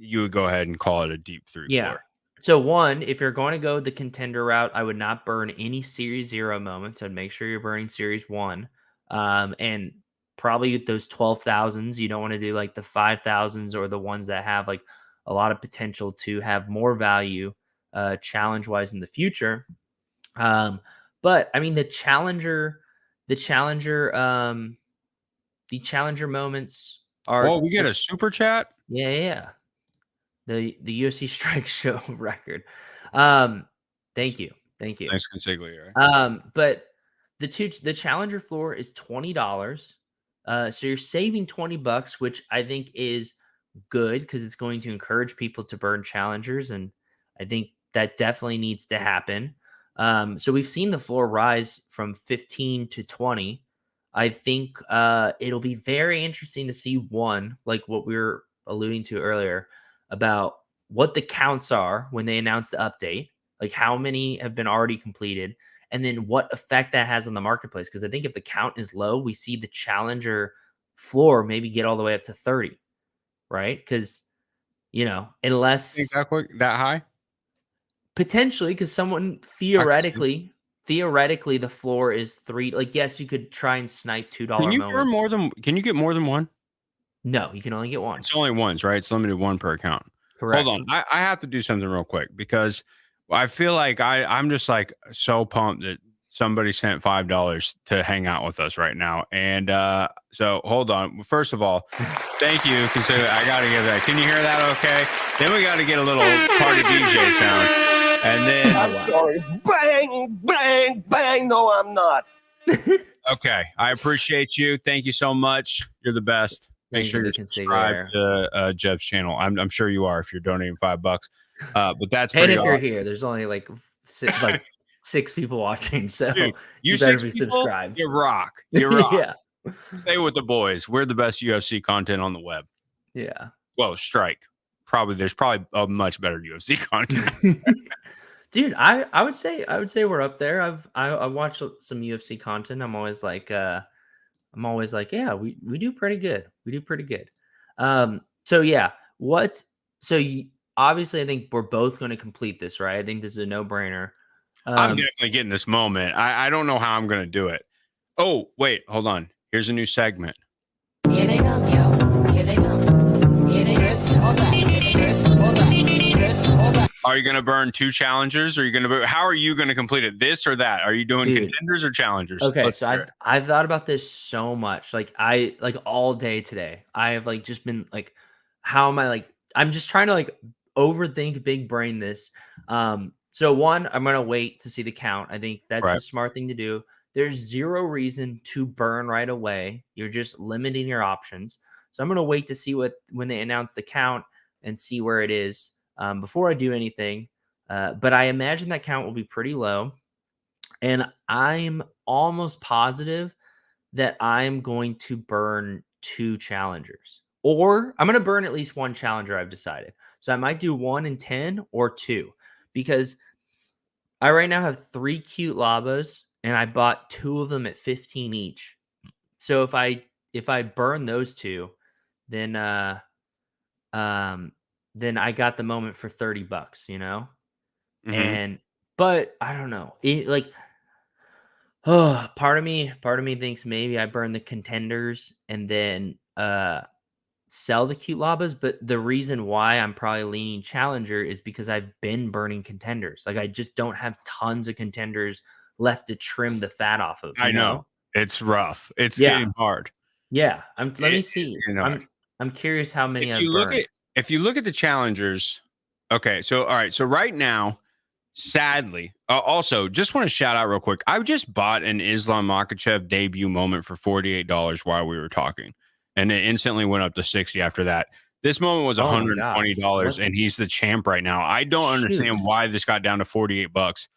you would go ahead and call it a deep 3 floor. So one, if you're going to go the contender route, I would not burn any Series 0 moments. I'd make sure you're burning Series 1. And probably those 12,000s. You don't want to do like the 5,000s or the ones that have like a lot of potential to have more value challenge wise in the future. But I mean, the challenger moments are Oh, we get a super chat. yeah. The UFC Strike Show record. Thank you. Nice consigliere. But the challenger floor is $20. So you're saving $20, which I think is good because it's going to encourage people to burn challengers, and I think that definitely needs to happen. So we've seen the floor rise from 15 to 20. I think it'll be very interesting to see one, like what we were alluding to earlier, about what the counts are when they announce the update, like how many have been already completed, and then what effect that has on the marketplace. Because I think if the count is low, we see the challenger floor maybe get all the way up to 30, right? Because, unless Think that high? potentially, because someone I can see. theoretically, the floor is 3. Like, yes, you could try and snipe $2 moments. Can you get more than one? No, you can only get one. It's only ones, right? It's limited one per account. Correct. Hold on. I have to do something real quick because I feel like I'm just like so pumped that somebody sent $5 to hang out with us right now. And so hold on. First of all, thank you. Consider I gotta give that. Can you hear that okay? Then we gotta get a little party DJ sound. And then I'm sorry. Bang, bang, bang. No, I'm not. okay. I appreciate you. Thank you so much. You're the best. Make sure you're subscribed to Jeb's channel. I'm sure you are if you're donating $5. But that's and pretty if you're awesome. here, there's only like six people watching, so Dude, you better 6 be people, subscribed. you rock. You rock. Yeah. Stay with the boys. We're the best UFC content on the web. Yeah. Well, Strike. There's probably a much better UFC content. Dude, I would say we're up there. I watched some UFC content. I'm always like, yeah, we do pretty good. We do pretty good. So yeah, obviously I think we're both going to complete this, right? I think this is a no-brainer. I'm definitely getting this moment. I don't know how I'm going to do it. Oh, wait, hold on. Here's a new segment. Here they come, yo. Here they come. Here they This or that. This or that. This or that. Are you going to burn 2 challengers? Or how are you going to complete it? This or that? Are you doing contenders or challengers? Okay, so I've thought about this so much. Like all day today. I have just been like, how am I I'm just trying to overthink, big brain this. So one, I'm gonna wait to see the count. I think that's the smart thing to do. There's zero reason to burn right away. You're just limiting your options. So I'm gonna wait to see when they announce the count and see where it is before I do anything. But I imagine that count will be pretty low. And I'm almost positive that I'm going to burn 2 challengers. Or I'm going to burn at least 1 challenger, I've decided. So I might do 1 in 10 or 2. Because I right now have 3 cute labas, and I bought 2 of them at 15 each. So if I burn those 2, then I got the moment for $30, Mm-hmm. But I don't know. Oh, part of me thinks maybe I burn the contenders and then sell the cute labas. But the reason why I'm probably leaning challenger is because I've been burning contenders. Like I just don't have tons of contenders left to trim the fat off of. I know. It's rough. It's getting hard. Yeah. Let me see. I'm curious how many I've burned. If you look at the challengers, okay. So all right. So right now, sadly, also just want to shout out real quick. I just bought an Islam Makhachev debut moment for $48 while we were talking, and it instantly went up to 60 after that. This moment was $120, and he's the champ right now. I don't understand why this got down to $48.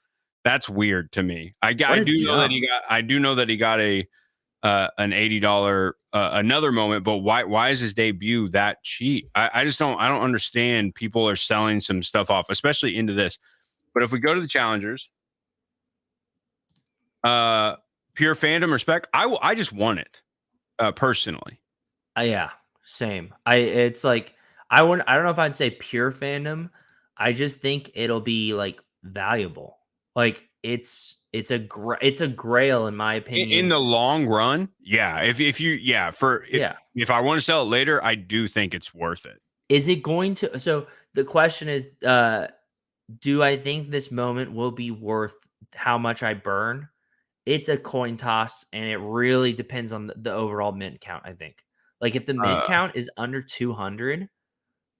That's weird to me. I do know that he got a an $80 another moment, but why is his debut that cheap? I just don't understand. People are selling some stuff off, especially into this. But if we go to the challengers, pure fandom respect, I just want it personally. Yeah, same. It's like I don't know if I'd say pure fandom. I just think it'll be valuable. Like it's a grail in my opinion. In the long run, yeah. If I want to sell it later, I do think it's worth it. Is it going to? So the question is, do I think this moment will be worth how much I burn? It's a coin toss, and it really depends on the overall mint count. I think, like if the mint Uh, count is under 200,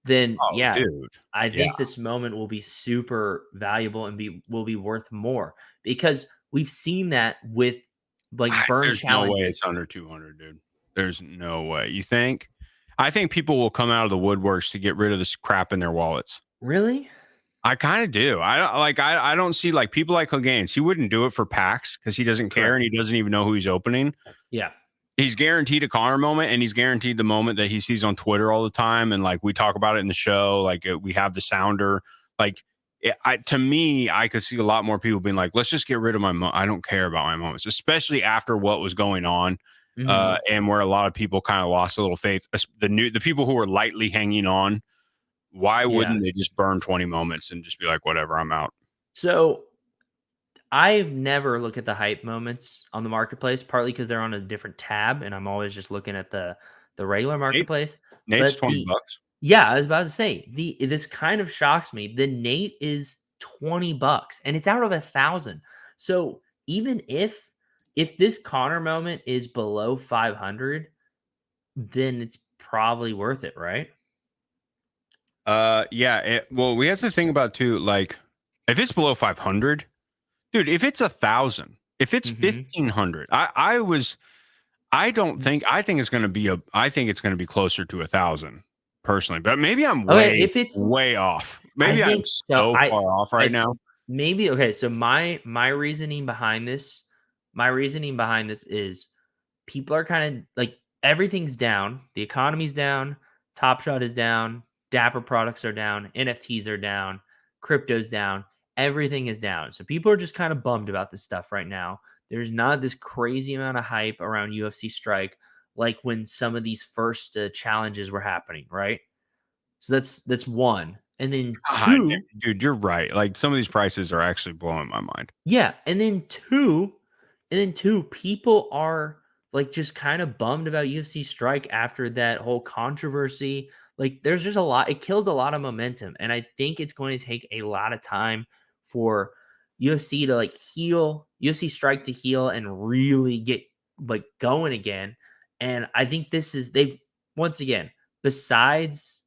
then oh, yeah, dude. I Yeah. think this moment will be super valuable and will be worth more because we've seen that with like burn There's no way challenges. it's under 200, dude. There's no way. You think? I think people will come out of the woodworks to get rid of this crap in their wallets. Really? I kind of do. I don't see like people like Clegane. He wouldn't do it for packs because he doesn't care Correct. and he doesn't even know who he's opening. Yeah. He's guaranteed a Connor moment, and he's guaranteed the moment that he sees on Twitter all the time. And like we talk about it in the show, like we have the sounder. Like to me, I could see a lot more people being like, "Let's just get rid of my. I don't care about my moments," especially after what was going on, Mhm. and where a lot of people kind of lost a little faith. The people who were lightly hanging on, why Yeah. wouldn't they just burn 20 moments and just be like, "Whatever, I'm out." So I've never looked at the hype moments on the marketplace, partly because they're on a different tab, and I'm always just looking at the regular Nate, marketplace. Nate's But 20 the bucks. yeah, I was about to say this kind of shocks me. The Nate is $20, and it's out of 1,000. So even if this Connor moment is below 500, then it's probably worth it, right? Yeah. Well, we have to think about too, like if it's below 500, dude. If it's 1,000, if it's Mhm. 1,500, I don't think. I think it's going to be I think it's going to be closer to 1,000 personally, but maybe I'm Okay, way if it's way off. I Maybe I'm think so. so far off right I now. maybe okay. So my reasoning behind this, is people are kind of like everything's down. The economy's down. Top Shot is down. Dapper products are down. NFTs are down. Crypto's down. Everything is down. So people are just kind of bummed about this stuff right now. There's not this crazy amount of hype around UFC Strike like when some of these first challenges were happening, right? So that's one. And then God, two, dude, you're right. Like some of these prices are actually blowing my mind. yeah, and then two, people are like just kind of bummed about UFC Strike after that whole controversy. Like there's just a lot, it killed a lot of momentum. And I think it's going to take a lot of time for UFC to like heal, UFC Strike to heal and really get like going again. And I think they've once again, besides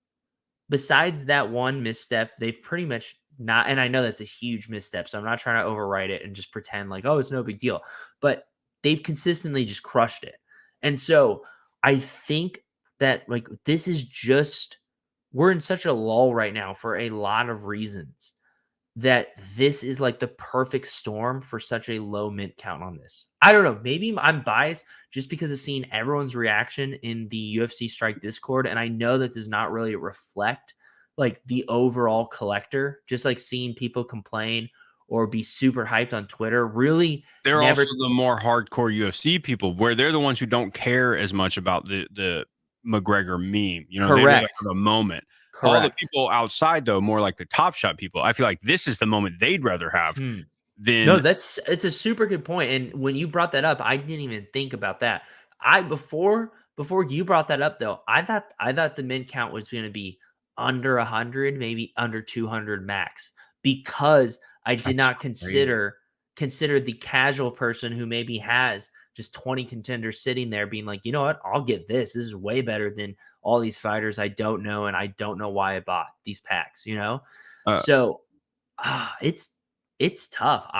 that one misstep, they've pretty much not, and I know that's a huge misstep, so I'm not trying to overwrite it and just pretend like, oh, it's no big deal. But they've consistently just crushed it. And so I think that like this is just we're in such a lull right now for a lot of reasons that this is like the perfect storm for such a low mint count on this. I don't know. Maybe I'm biased just because of seeing everyone's reaction in the UFC Strike Discord. And I know that does not really reflect like the overall collector, just like seeing people complain or be super hyped on Twitter really They're never also the more hardcore UFC people, where they're the ones who don't care as much about the McGregor meme. You know, they were there correct. for the moment. All the Correct. people outside, though, more like the Top Shot people, I feel like this is the moment they'd rather have Hmm. No, than it's a super good point. And when you brought that up, I didn't even think about that. I before you brought that up though, I thought the min count was going to be under 100, maybe under 200 max because I did that's not crazy. consider the casual person who maybe has just 20 contenders sitting there being like, "You know what? I'll get this. This is way better than all these fighters I don't know and I don't know why I bought these packs," you know? Uh, So, it's tough.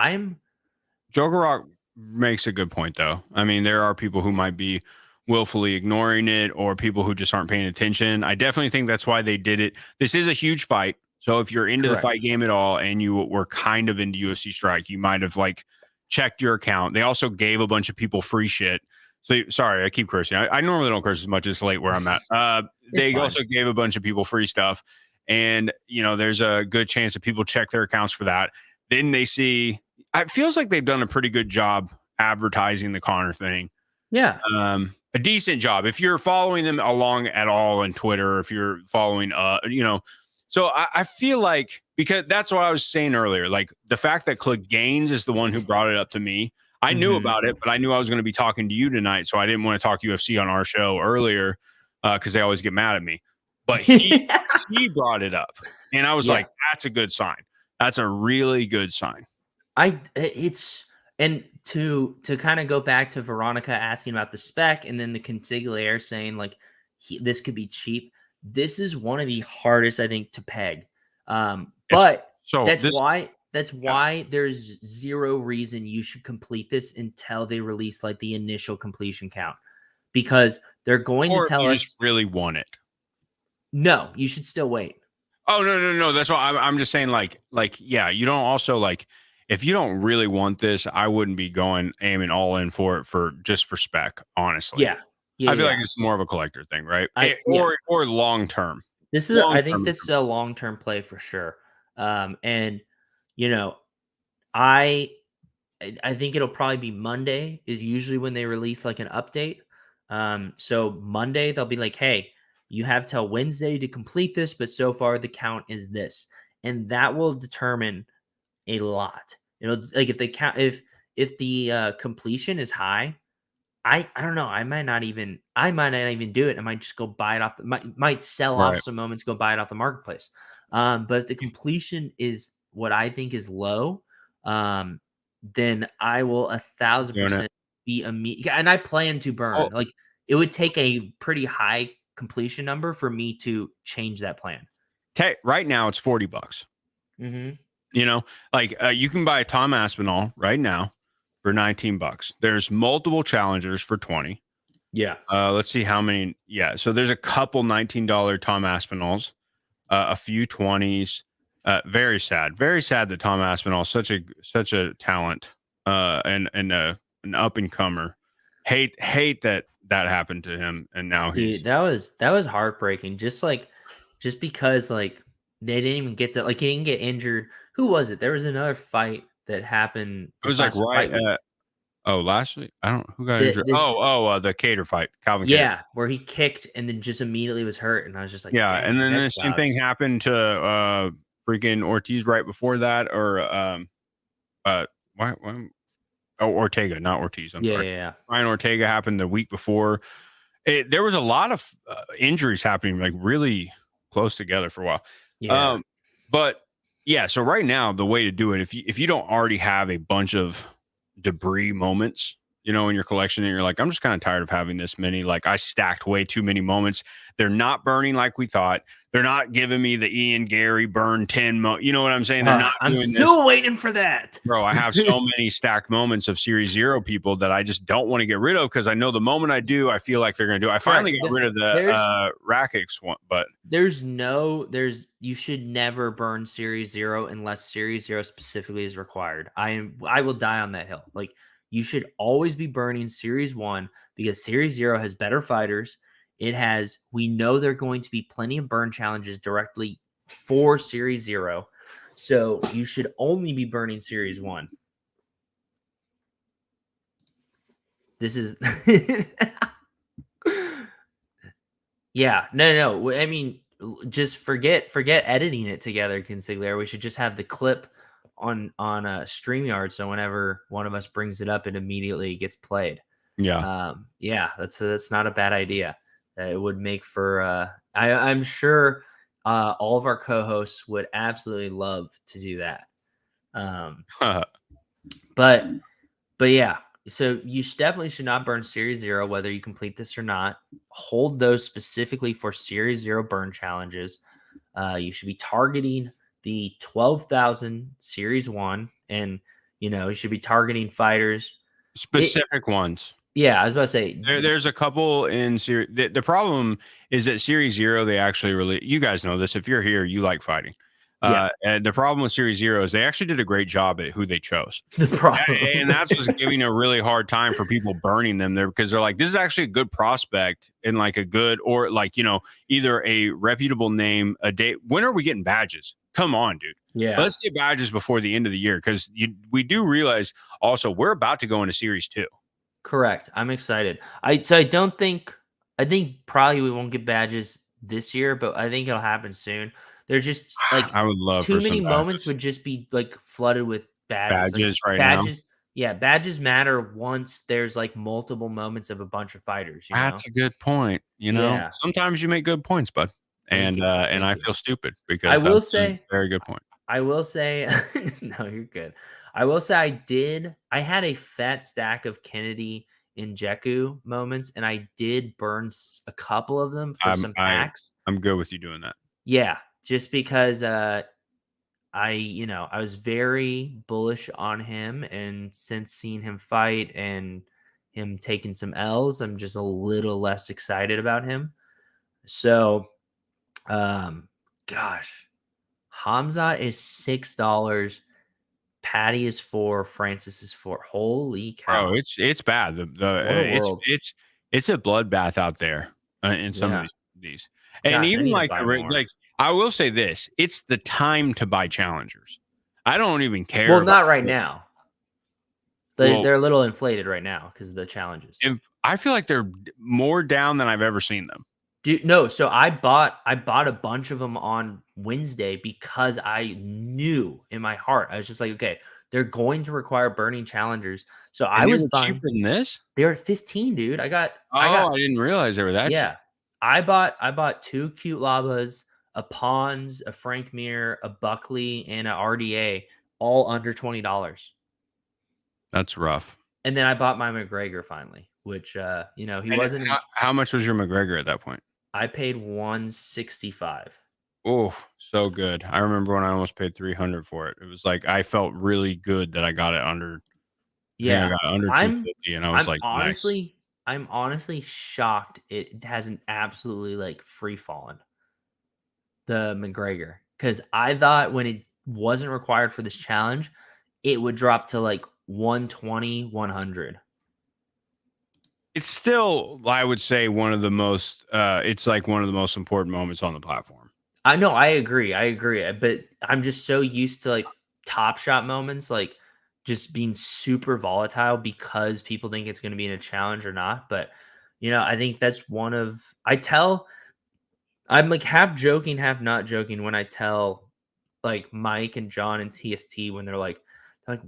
Joker Rock makes a good point, though. I mean, there are people who might be willfully ignoring it or people who just aren't paying attention. I definitely think that's why they did it. This is a huge fight. So if you're into the Correct. fight game at all and you were kind of into UFC Strike, you might have like checked your account. They also gave a bunch of people free shit. So sorry, I keep cursing. I normally don't curse as much as late where I'm at. It's They fine. also gave a bunch of people free stuff. And, you know, there's a good chance that people check their accounts for that. Then they see it feels like they've done a pretty good job advertising the Connor thing. Yeah. A decent job. If you're following them along at all on Twitter, if you're following, you know, so I feel like because that's what I was saying earlier, like the fact that Click Gaines is the one who brought it up to me. I knew Mhm. about it, but I knew I was going to be talking to you tonight, so I didn't want to talk UFC on our show earlier because they always get mad at me. but he brought it up, and I was Yeah. like, that's a good sign. That's a really good sign. It's and to kind of go back to Veronica asking about the spec and then the consigliere saying like this could be cheap. This is one of the hardest I think to peg. But that's why there's zero reason you should complete this until they release like the initial completion count, because they're going to tell us just really want it. No, you should still wait. Oh no. That's why I'm just saying like yeah, you don't also like if you don't really want this, I wouldn't be aiming all in for it for spec, honestly. Yeah. I feel like it's more of a collector thing, right? Or long term. I think this is a long term play for sure. And you know, I think it'll probably be Monday is usually when they release like an update. So Monday they'll be like, hey, you have till Wednesday to complete this, but so far the count is this, and that will determine a lot. Like if the count, if the completion is high, I don't know. I might not even do it. I might just go buy it off. Might sell off some moments, go buy it off the marketplace. But if the completion is what I think is low, then I will 1,000% be immediate. And I plan to burn. Like it would take a pretty high completion number for me to change that plan. Right now it's $40. Mm-hmm. You know, like you can buy a Tom Aspinall right now for $19. There's multiple challengers for 20. Yeah. Let's see how many. Yeah. So there's a couple $19 Tom Aspinalls, a few 20s. Very sad that Tom Aspinall is such a talent, and an up and comer. Hate that happened to him, and now that was heartbreaking. Just because like they didn't even get to he didn't get injured. Who was it? There was another fight that happened. It was like last week. I don't know who got injured. The Cater fight, Calvin. Yeah, Cater. where he kicked and then just immediately was hurt, and I was just like, yeah. And then the same thing happened to freaking Ortiz right before that, or why? Oh, Ortega, not Ortiz. I'm sorry. Yeah. Ryan Ortega happened the week before. There was a lot of injuries happening, like really close together for a while. Yeah. But yeah, so right now the way to do it, if you don't already have a bunch of debris moments, in your collection, and you're like, I'm just kind of tired of having this many. Like I stacked way too many moments. They're not burning like we thought. They're not giving me the Ian Gary burn 10. You know what I'm saying? They're not. I'm still waiting for that, bro. I have so many stacked moments of Series 0 people that I just don't want to get rid of because I know the moment I do, I feel like they're going to do. I finally got rid of the Rakix one, but you should never burn Series 0 unless Series 0 specifically is required. I will die on that hill. Like you should always be burning Series 1 because Series 0 has better fighters. We know there are going to be plenty of burn challenges directly for Series 0. So you should only be burning Series 1. This is yeah, no. I mean, just forget editing it together, Consigliere. We should just have the clip on StreamYard, so whenever one of us brings it up, it immediately gets played. Yeah. That's not a bad idea. It would make for I'm sure all of our co-hosts would absolutely love to do that. But yeah, so you definitely should not burn Series 0, whether you complete this or not. Hold those specifically for Series 0 burn challenges. You should be targeting the 12,000 Series 1, and you should be targeting fighters. Specific ones. Yeah, I was about to say there's a couple in Series. The problem is that Series 0, they actually really. You guys know this. If you're here, you like fighting. And the problem with Series 0 is they actually did a great job at who they chose. The problem, and that's what's giving a really hard time for people burning them there because they're like, this is actually a good prospect and like a good or like either a reputable name. A date. When are we getting badges? Come on, dude. Yeah, let's get badges before the end of the year because we do realize also we're about to go into Series 2. Correct. I'm excited. I think probably we won't get badges this year, but I think it'll happen soon. They're just like I would love too many moments would just be like flooded with badges now. Yeah, badges matter once there's like multiple moments of a bunch of fighters. That's a good point. Sometimes you make good points, bud. and I you. feel stupid I because will that's a say, very good point. I will say, no, you're good. I will say I had a fat stack of Kennedy Njeku moments, and I did burn a couple of them for I'm some I packs. I'm good with you doing that. Yeah, just because I was very bullish on him, and since seeing him fight and him taking some L's, I'm just a little less excited about him. So, um, gosh, Hamzat is $6. Patty is 4, Francis is 4. Holy Bro, cow. it's bad. What a world. It's a bloodbath out there in some of Yeah. these. And Gosh, I even need to like buy more. like I will say this, it's the time to buy challengers. I don't even care Well, about not right now. well, They're a little inflated right now because of the challenges. if I feel like they're more down than I've ever seen them. Dude, no, so I bought a bunch of them on Wednesday because I knew in my heart. I was just like, okay, they're going to require burning challengers. So I And they was were cheaper buying. than this? They were at 15, dude. I Oh, got I didn't realize they were that cheap. yeah. I bought 2 cute labas, a Pons, a Frank Mir, a Buckley, and a RDA, all under $20. That's rough. And then I bought my McGregor finally, which he And wasn't in. how much was your McGregor at that point? I paid 165. Oh, so good. I remember when I almost paid 300 for it. It was like I felt really good that I got it under I think I Yeah. got it under I'm 250 and I was I'm like, nice. honestly I'm honestly shocked it hasn't absolutely like free fallen the McGregor because I thought when it wasn't required for this challenge, it would drop to like 120, 100. It's still, I would say, one of the most it's like one of the most important moments on the platform. I know, I agree, but I'm just so used to like top shot moments, like just being super volatile because people think it's going to be in a challenge or not. But I think that's one of I'm like half joking, half not joking when I tell like Mike and John and TST when they're like,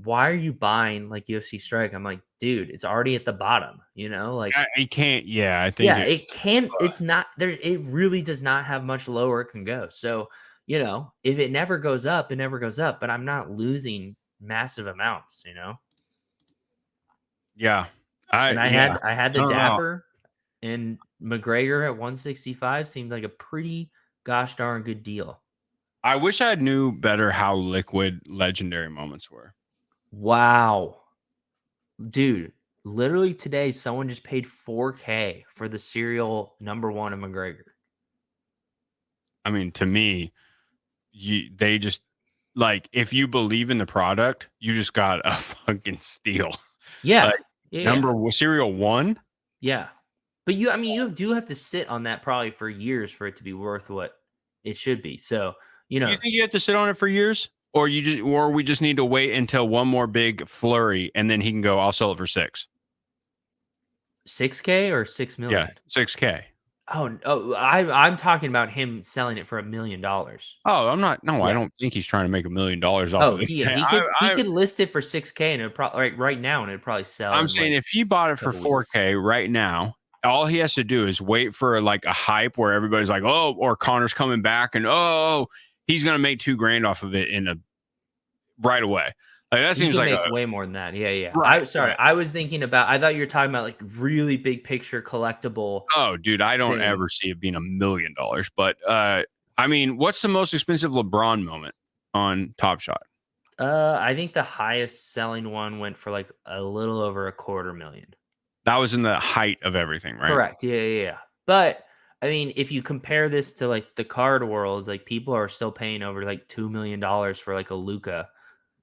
why are you buying like UFC Strike? I'm like, dude, it's already at the bottom, like I can't I think yeah, it it can't, it's not there, it really does not have much lower it can go. So, if it never goes up, it never goes up, but I'm not losing massive amounts. yeah. And I Yeah. had I had I the don't know. Dapper and McGregor at 165 seemed like a pretty gosh darn good deal. I wish I knew better how liquid legendary moments were. Wow. Dude, literally today, someone just paid 4K for the serial number one of McGregor. I mean, to me, they just like if you believe in the product, you just got a fucking steal. Yeah. Like Yeah. serial 1? Yeah. But you do have to sit on that probably for years for it to be worth what it should be. So, You think you have to sit on it for years? Or we just need to wait until one more big flurry and then he can go, I'll sell it for 6. 6K or 6 Yeah, million? 6K. Oh, I'm talking about him selling it for $1 million. Oh, I'm not. No, I Yeah. don't think he's trying to make $1 million off Oh, of this. he could list it for 6K and it probably right now and it'd probably sell I'm in saying like if he bought it a for couple weeks. 4K right now, all he has to do is wait for like a hype where everybody's like, oh, or Connor's coming back and he's gonna make $2,000 off of it right away. Like that He seems can like a make way more than that. Yeah, yeah. right. I was thinking about I thought you were talking about like really big picture collectible Oh, dude, I don't thing. ever see it being $1 million. But I mean, what's the most expensive LeBron moment on Top Shot? I think the highest selling one went for like a little over a quarter million. That was in the height of everything, right? Correct. Yeah, yeah, yeah. But I mean, if you compare this to like the card world, like people are still paying over like $2 million for like a Luca.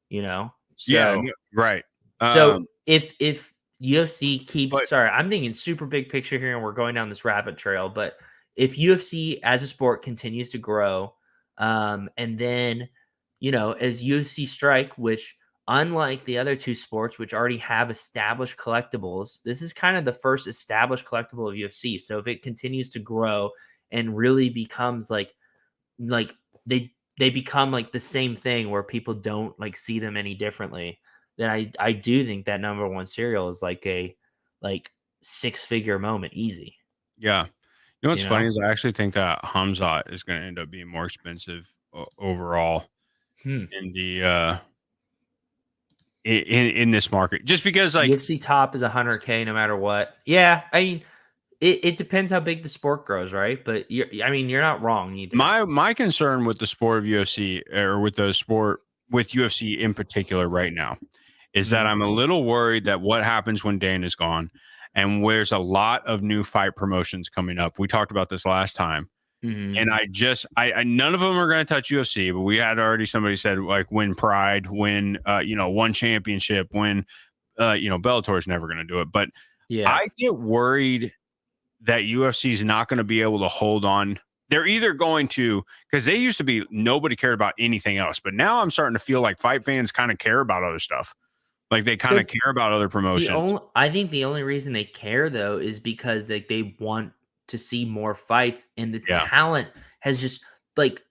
Yeah, So right. so if UFC But keeps sorry, I'm thinking super big picture here and we're going down this rabbit trail, but if UFC as a sport continues to grow, and then as UFC Strike, which unlike the other two sports which already have established collectibles, this is kind of the first established collectible of UFC. So if it continues to grow and really becomes like they become like the same thing where people don't like see them any differently, then I do think that number one serial is like a like 6-figure moment easy. yeah. know what's funny is I actually think that Hamzat is going to end up being more expensive overall Hmm. in the in this market, just because like UFC top is 100K no matter what. Yeah, I mean, it depends how big the sport grows, right? But you're not wrong either. my concern with the sport of UFC or with the sport with UFC in particular right now is that Mhm. I'm a little worried that what happens when Dana's gone, and there's a lot of new fight promotions coming up. We talked about this last time. Mhm. And I none of them are going to touch UFC, but we had already somebody said like win Pride, win one championship, win Bellator's never going to do it. But Yeah. I get worried that UFC is not going to be able to hold on. They're either going to, because they used to be nobody cared about anything else, but now I'm starting to feel like fight fans kind of care about other stuff. Like they kind So of care about other promotions. I think the only reason they care though is because they want to see more fights, and the Yeah. talent has just like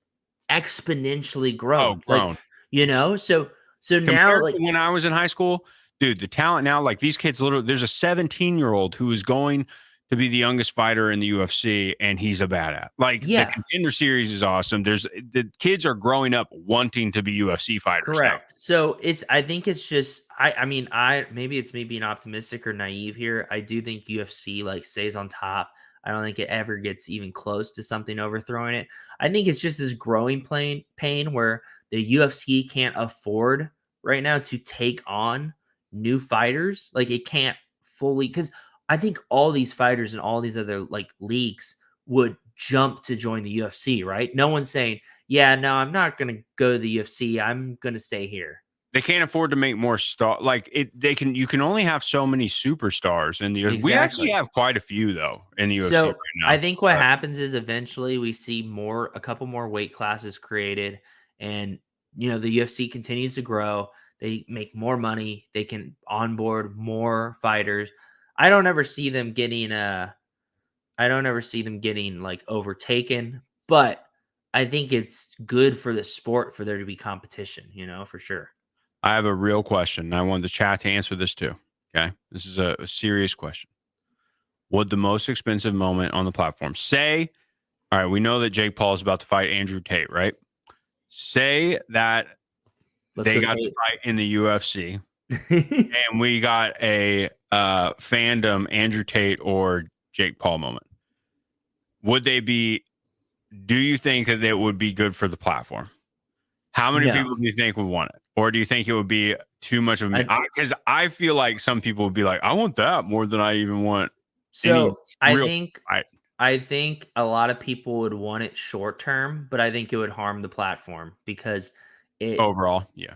exponentially Oh, grown. Like, grown. so now, Compared like, to when I was in high school, dude, the talent now, like these kids, literally, there's a 17-year-old who is going to be the youngest fighter in the UFC, and he's a badass. Like the yeah, Contender Series is awesome. The kids are growing up wanting to be UFC fighters now. correct. So I think it's just I mean maybe it's me being optimistic or naive here. I do think UFC like stays on top. I don't think it ever gets even close to something overthrowing it. I think it's just this growing pain where the UFC can't afford right now to take on new fighters. Like it can't fully, because I think all these fighters and all these other like leagues would jump to join the UFC, right? No one's saying, yeah, no, I'm not going to go to the UFC. I'm going to stay here. They can't afford to make more star like it. They can. You can only have so many superstars in the UFC. We actually Exactly. have quite a few though in the UFC right So I now. think what happens is eventually we see a couple more weight classes created, and the UFC continues to grow. They make more money. They can onboard more fighters. I don't ever see them getting like overtaken, but I think it's good for the sport for there to be competition, for sure. I have a real question. And I want the chat to answer this too. Okay, this is a serious question. Would the most expensive moment on the platform say? All right, we know that Jake Paul is about to fight Andrew Tate, right? Say that Let's they go got to Tate. fight in the UFC, and we got a fandom Andrew Tate or Jake Paul moment. Would they be? Do you think that it would be good for the platform? How many No. people do you think would want it, or do you think it would be too much of me? I Because I feel like some people would be like, I want that more than I even want any So I real think fight I think a lot of people would want it short term, but I think it would harm the platform because it overall. Yeah,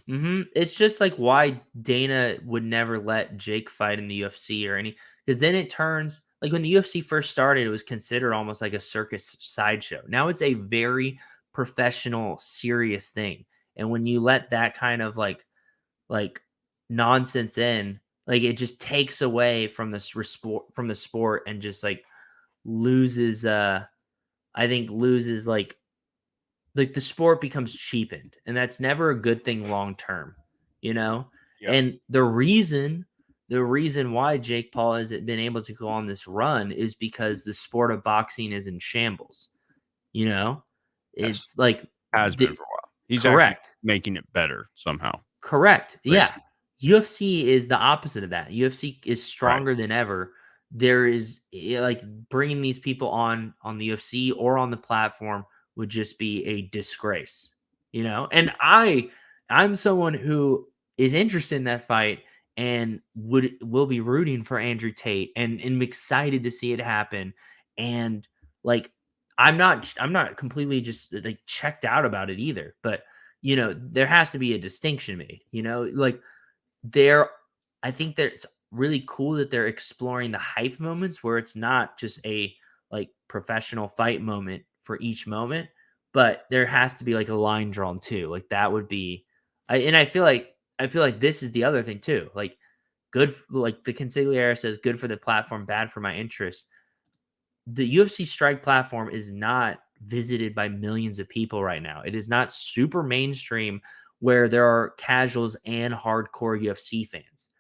it's just like why Dana would never let Jake fight in the UFC or any, because then it turns like when the UFC first started, it was considered almost like a circus sideshow. Now it's a very professional, serious thing. And when you let that kind of like nonsense in, like it just takes away from from the sport and just like loses I think loses like the sport becomes cheapened, and that's never a good thing long term, you know? yep. And the reason why Jake Paul hasn't been able to go on this run is because the sport of boxing is in shambles, you know? Yes, It's like has been for a while. He's actually correct. making it better somehow. Correct. Crazy. Yeah. UFC is the opposite of that. UFC is Right. stronger than ever. There is like bringing these people on the UFC or on the platform would just be a disgrace, And I'm someone who is interested in that fight and will be rooting for Andrew Tate and am excited to see it happen. And like I'm not completely just like checked out about it either, but there has to be a distinction made, like there, I think that it's really cool that they're exploring the hype moments where it's not just a like professional fight moment for each moment, but there has to be like a line drawn too. Like that would be, and I feel like this is the other thing too. Like like the consigliere says, good for the platform, bad for my interest. The UFC Strike platform is not visited by millions of people right now. It is not super mainstream where there are casuals and hardcore UFC fans.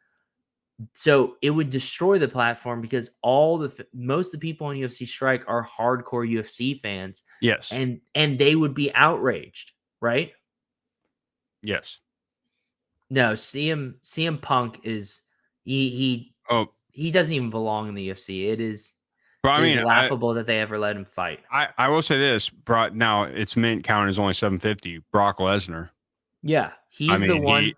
So it would destroy the platform because most of the people on UFC Strike are hardcore UFC fans, Yes. and they would be outraged, right? Yes. No, CM Punk is he Oh, he doesn't even belong in the UFC. but I It is mean, laughable that they ever let him fight. I will say this, Brock. Now its mint count is only 750. Brock Lesnar. Yeah, I he's the mean, one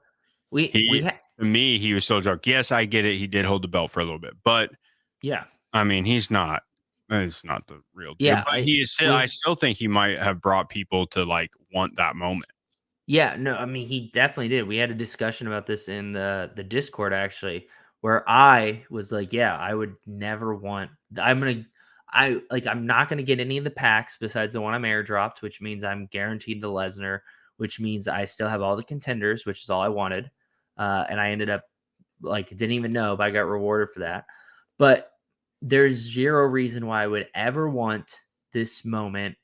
we he to me he was still a joke. Yes, I get it. He did hold the belt for a little bit, but yeah. I mean, he's not. It's not the real deal. Yeah, But he is still. I still think he might have brought people to like want that moment. Yeah, no, I mean, he definitely did. We had a discussion about this in the Discord actually, where I was like, yeah, I would never want I'm not gonna get any of the packs besides the one I'm airdropped, which means I'm guaranteed the Lesnar, which means I still have all the contenders, which is all I wanted. And I ended up like didn't even know, but I got rewarded for that. But there's zero reason why I would ever want this moment.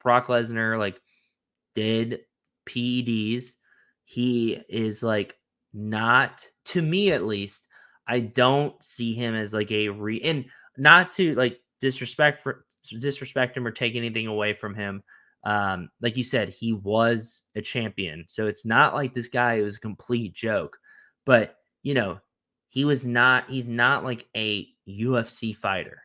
Brock Lesnar like did PEDs. He is like not, to me at least, I don't see him as like and not to like disrespect him or take anything away from him. Like you said, he was a champion. So it's not like this guy was a complete joke. But he's not like a UFC fighter.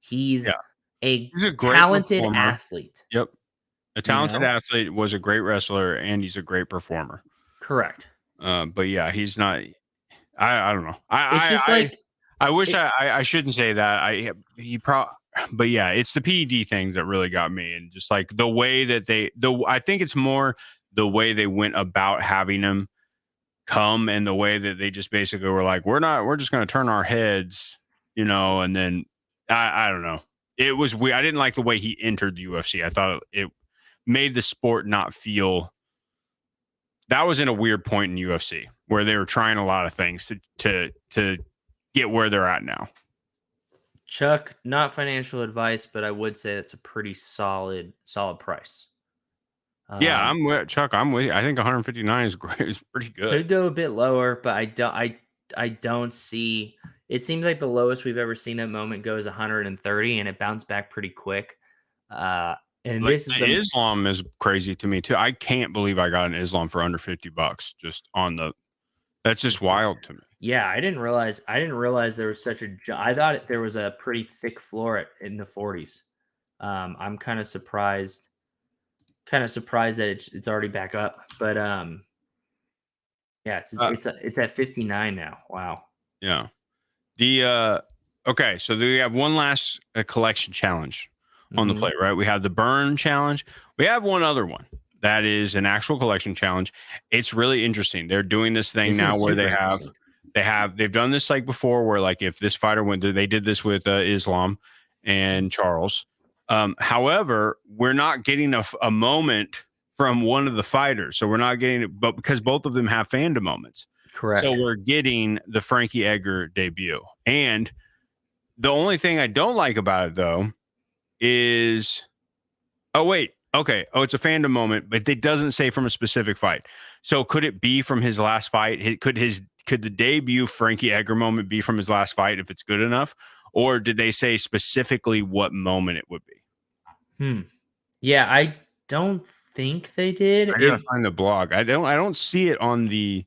He's Yeah, a he's a great talented performer. athlete. Yep, a You talented know? athlete, was a great wrestler, and he's a great performer. Correct. But yeah, he's not. I don't know. It's just like I wish it I shouldn't say that. But yeah, it's the PED things that really got me, and just like the way that I think it's more the way they went about having him come, and the way that they just basically were like, we're just going to turn our heads, and then I don't know. It was weird. I didn't like the way he entered the UFC. I thought it made the sport not feel. That was in a weird point in UFC where they were trying a lot of things to get where they're at now. Chuck, not financial advice, but I would say that's a pretty solid price. Yeah, I'm with Chuck. I'm with you. I think 159 is great. It's pretty good. Could go a bit lower, but I don't see. It seems like the lowest we've ever seen that moment go is 130, and it bounced back pretty quick. And Like, this is the Islam is crazy to me too. I can't believe I got an Islam for under $50 just on the. That's just wild to me. Yeah, I didn't realize there was such a. I thought there was a pretty thick floor in the 40s. I'm kind of surprised. That it's already back up, but yeah, it's at 59 now. Wow. Yeah. Okay, so we have one last collection challenge on the Mhm. plate, right? We have the burn challenge. We have one other one that is an actual collection challenge. It's really interesting. They're doing this thing This now is where super interesting. they've done this like before, where like if this fighter went, they did this with Islam and Charles. However, we're not getting a moment from one of the fighters, so we're not getting it, but because both of them have fandom moments. Correct. So we're getting the Frankie Edgar debut. And the only thing I don't like about it though is okay. Oh, it's a fandom moment, but it doesn't say from a specific fight. So could it be from his last fight? Could the debut Frankie Edgar moment be from his last fight if it's good enough? Or did they say specifically what moment it would be? Yeah, I don't think they did. I gotta find the blog. I don't see it on the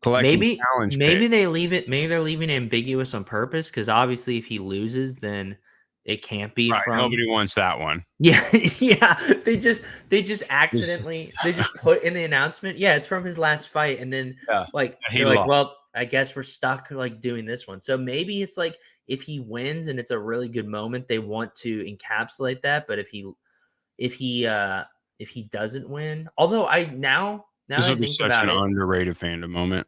collection challenge Maybe page. they leave it. Maybe they're leaving it ambiguous on purpose because obviously, if he loses, then it can't be Right, from. nobody wants that one. Yeah, yeah. They just accidentally they just put in the announcement. Yeah, it's from his last fight, and then Yeah, like he they're like, lost. well, I guess we're stuck like doing this one. So maybe it's like if he wins and it's a really good moment, they want to encapsulate that. But if he doesn't win, although now This that I will be think such about an it, underrated fandom moment.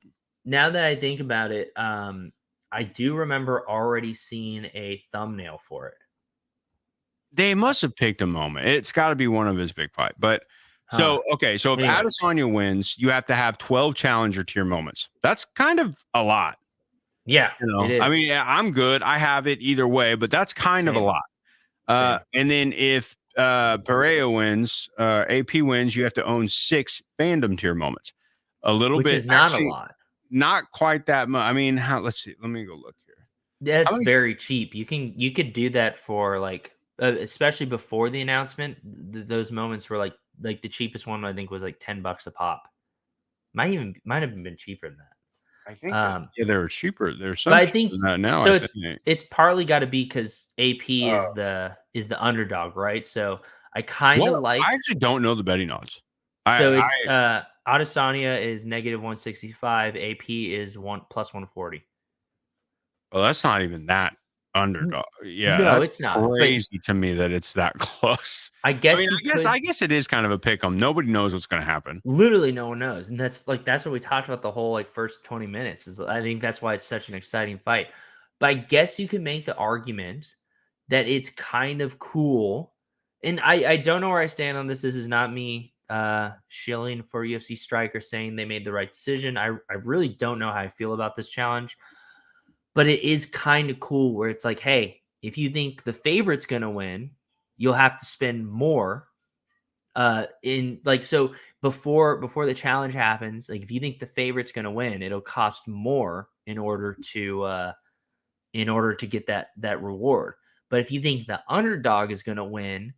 I do remember already seeing a thumbnail for it. They must have picked a moment. It's got to be one of his big fight. But so if Anyway. Adesanya wins, you have to have 12 challenger tier moments. That's kind of a lot. Yeah, it is. I mean, yeah, I'm good. I have it either way, but that's kind of a Same. lot. And then if Pereira wins, AP wins, you have to own 6 fandom tier moments. A little Which bit, is not actually, a lot. not quite that much. I mean, let's see. Let me go look here. That's How many- very cheap. You could do that for like, especially before the announcement. Those moments were like the cheapest one I think was like $10 a pop. Might have been cheaper than I that. think yeah, they're cheaper. They're But some I cheaper think than that now. so. I think. It's partly got to be because AP Oh. is the underdog, right? So I kind What? of like. I actually don't know the betting odds. So I it's Adesanya is -165, AP is 1 + 140. well, that's not even that underdog. Yeah, No, that's it's not. But crazy to me that it's that close. I I guess mean, you could. I guess it is kind of a pick 'em. Nobody knows what's going to happen. Literally, no one knows, and that's what we talked about the whole like first 20 minutes. Is I think that's why it's such an exciting fight. But I guess you can make the argument that it's kind of cool, and I don't know where I stand on this. This is not me shilling for UFC Strike or saying they made the right decision. I really don't know how I feel about this challenge, but it is kind of cool where it's like, hey, if you think the favorite's gonna win, you'll have to spend more in like so before the challenge happens, like if you think the favorite's going to win, it'll cost more in order to get that reward. But if you think the underdog is going to win,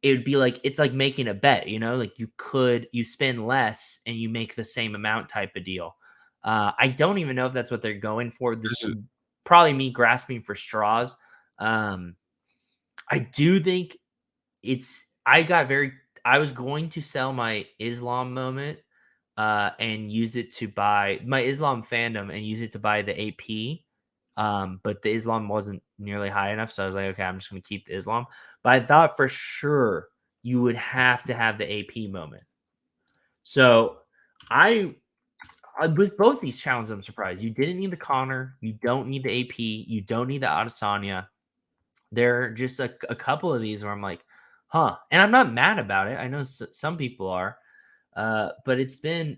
it would be like it's like making a bet, like you spend less and you make the same amount type of deal. I don't even know if that's what they're going for. This This is probably me grasping for straws. I do think it's I was going to sell my Islam moment and use it to buy my Islam fandom and use it to buy the AP. But the Islam wasn't nearly high enough, so I was like, okay, I'm just going to keep the Islam. But I thought for sure you would have to have the AP moment. So with both these challenges, I'm surprised you didn't need the Connor, you don't need the AP, you don't need the Adesanya. There are just a couple of these where I'm like, huh. And I'm not mad about it. I know some people are, but it's been,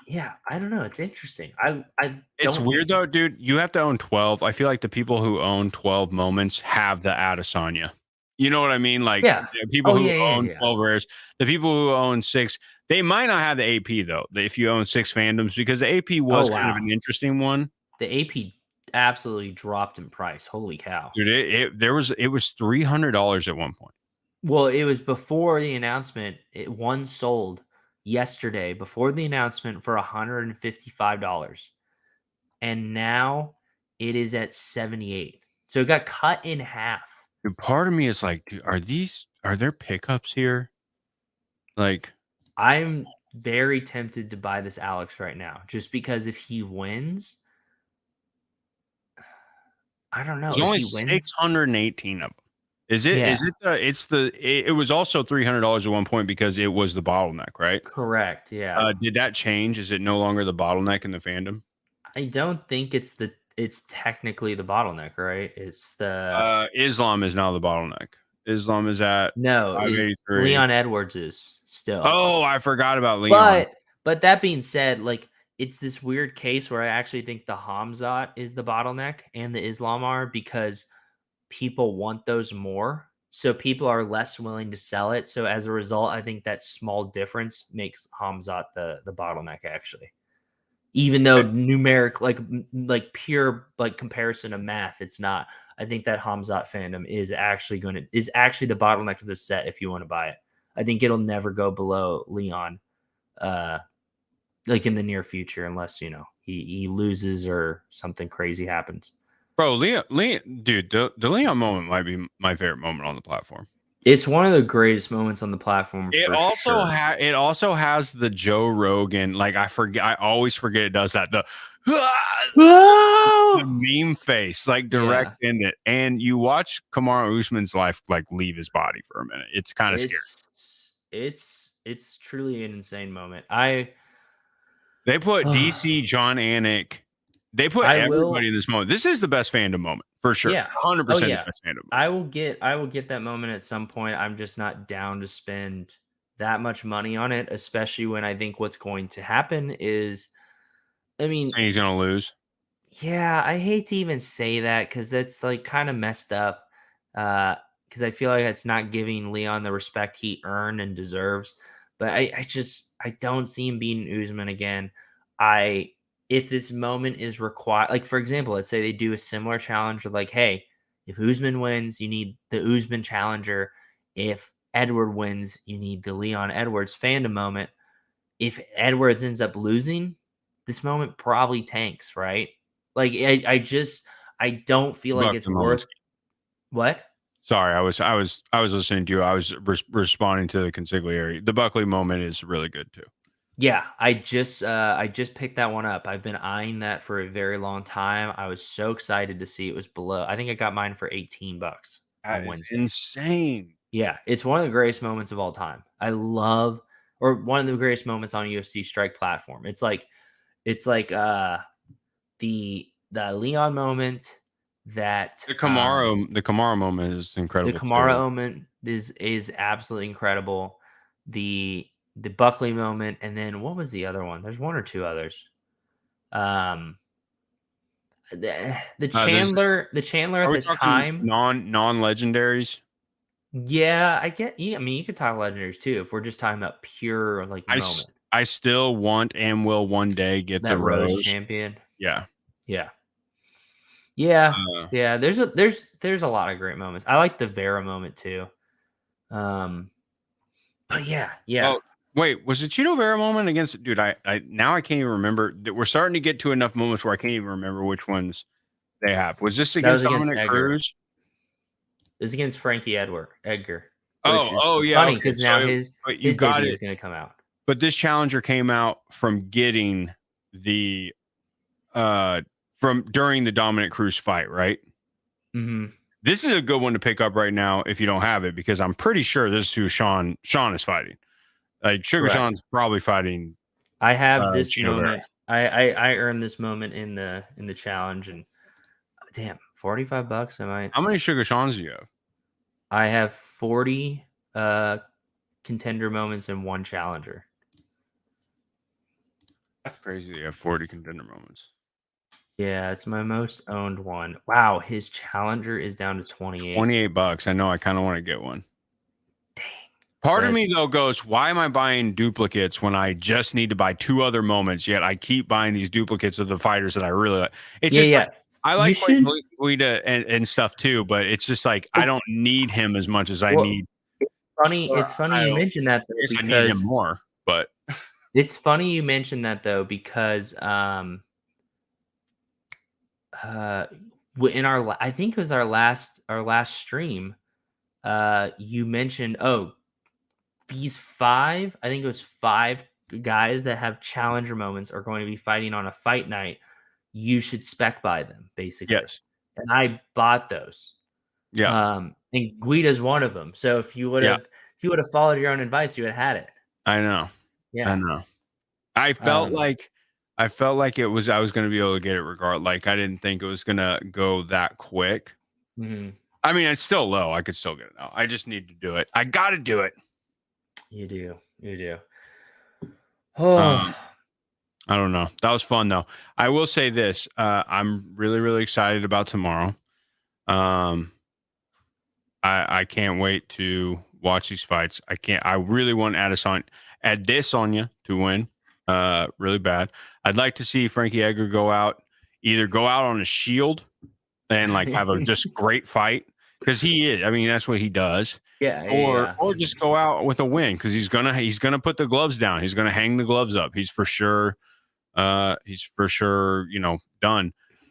yeah, I don't know. It's interesting. It's don't weird think though, dude. You have to own 12. I feel like the people who own 12 moments have the Adesanya. You know what I mean? Like Yeah. the people Oh, who yeah, own yeah. 12 rares, the people who own 6, they might not have the AP though. If you own 6 fandoms, because the AP was kind of wow. an interesting one. The AP absolutely dropped in price. Holy cow. Dude, it was $300 at one point. Well, it was before the announcement. One sold yesterday before the announcement for $155. And now it is at 78. So it got cut in half. Dude, part of me is like, dude, are there pickups here? Like, I'm very tempted to buy this Alex right now, just because if he wins, I don't know. there's If only he wins, 618 of them. Is it? yeah, Is it? It was also $300 at one point because it was the bottleneck, right? correct. Yeah, Did that change? Is it no longer the bottleneck in the fandom? I don't think it's technically the bottleneck, right? It's the Islam is now the bottleneck. Islam is at no, 583. Leon Edwards is still. Oh, I forgot about Leon. But that being said, like it's this weird case where I actually think the Hamzat is the bottleneck and the Islam are because people want those more. So people are less willing to sell it. So as a result, I think that small difference makes Hamzat the bottleneck actually. Even though numeric, like pure like comparison of math, it's not. I think that Hamzat fandom is actually the bottleneck of the set if you want to buy it. I think it'll never go below Leon, like in the near future, unless he loses or something crazy happens. Bro, Leon, dude, the Leon moment might be my favorite moment on the platform. It's one of the greatest moments on the platform. It also has the Joe Rogan, like I always forget it does that. The meme face, like direct in it. And you watch Kamaru Usman's life like leave his body for a minute. It's kind of scary. It's truly an insane moment. They put DC, John Anik. They put everybody in this moment. This is the best fandom moment for sure. Yeah, 100% the best fandom moment. I will get that moment at some point. I'm just not down to spend that much money on it, especially when I think what's going to happen is, I mean, and he's gonna lose. Yeah, I hate to even say that because that's like kind of messed up. Because I feel like it's not giving Leon the respect he earned and deserves. But I don't see him beating Usman again. I if this moment is required, like for example, let's say they do a similar challenge of like, hey, if Usman wins, you need the Usman challenger. If Edward wins, you need the Leon Edwards fandom moment. If Edwards ends up losing, this moment probably tanks, right? Like I don't feel like it's Buckley moments. worth what? Sorry, I was listening to you. I was responding to the consigliere. The Buckley moment is really good too. Yeah, I just picked that one up. I've been eyeing that for a very long time. I was so excited to see it was below. I think I got mine for $18 That on is Wednesday. insane. Yeah, it's one of the greatest moments of all time. I love, or one of the greatest moments on UFC Strike platform. It's like the Leon moment, that The Kamara moment is the incredible Kamara too. moment is absolutely incredible. The Buckley moment, and then what was the other one? There's one or two others. Um, the There's Chandler Are at we the talking time. non-legendaries? Yeah, I mean, you could talk legendaries too if we're just talking about pure like moment. I still want and will one day get the That Rose rose. champion. Yeah. Yeah. Yeah. Uh, Yeah. There's a lot of great moments. I like the Vera moment too. Um, but yeah. oh, wait, was the Cheeto Vera moment against dude? I now I can't even remember. We're starting to get to enough moments where I can't even remember which ones they have. Was this That was against against Dominic Edgar. Cruz? It was against Frankie Edgar, which is Oh yeah, funny okay. because now But you his got debut is it. going to come out. But this challenger came out from getting the uh from during the Dominic Cruz fight, right? Hmm. This is a good one to pick up right now if you don't have it, because I'm pretty sure this is who Sean is fighting. Like Sugar Correct. Sean's probably fighting I have this Chino Vera. moment. I earned this moment in the challenge, and damn, $45. How many Sugar Sean's do you have? I have 40 contender moments and one challenger. That's crazy. You have 40 contender moments. Yeah, it's my most owned one. Wow, his challenger is down to 28. $28. I know. I kind of want to get one. Dang. Part of That- me though goes, why am I buying duplicates when I just need to buy 2 other moments? Yet I keep buying these duplicates of the fighters that I really like. It's Yeah, just yeah. like I You like should. Guida and stuff too, but it's just like I don't need him as much as I Well, need. It's funny you mentioned that though, I guess I need because him more, but it's funny you mentioned that though because in our I think it was our last stream, you mentioned, oh, these 5, I think it was 5 guys that have challenger moments are going to be fighting on a fight night. You should spec buy them, basically. yes, And I bought those. yeah, And Guida's one of them. So if you would yeah. have followed your own advice, you would have had it. I know. Yeah. I know. I felt like it was I was going to be able to get it regardless. Like I didn't think it was going to go that quick. Mhm. I mean, it's still low. I could still get it now. I just need to do it. I got to do it. You do. Oh, I don't know. That was fun though. I will say this. I'm really, really excited about tomorrow. I can't wait to watch these fights. I really want Adesanya to win. Really bad. I'd like to see Frankie Edgar either go out on a shield and like have a just great fight, because he is. I mean, that's what he does. yeah. Or just go out with a win, because he's gonna put the gloves down. He's gonna hang the gloves up. He's for sure. Done.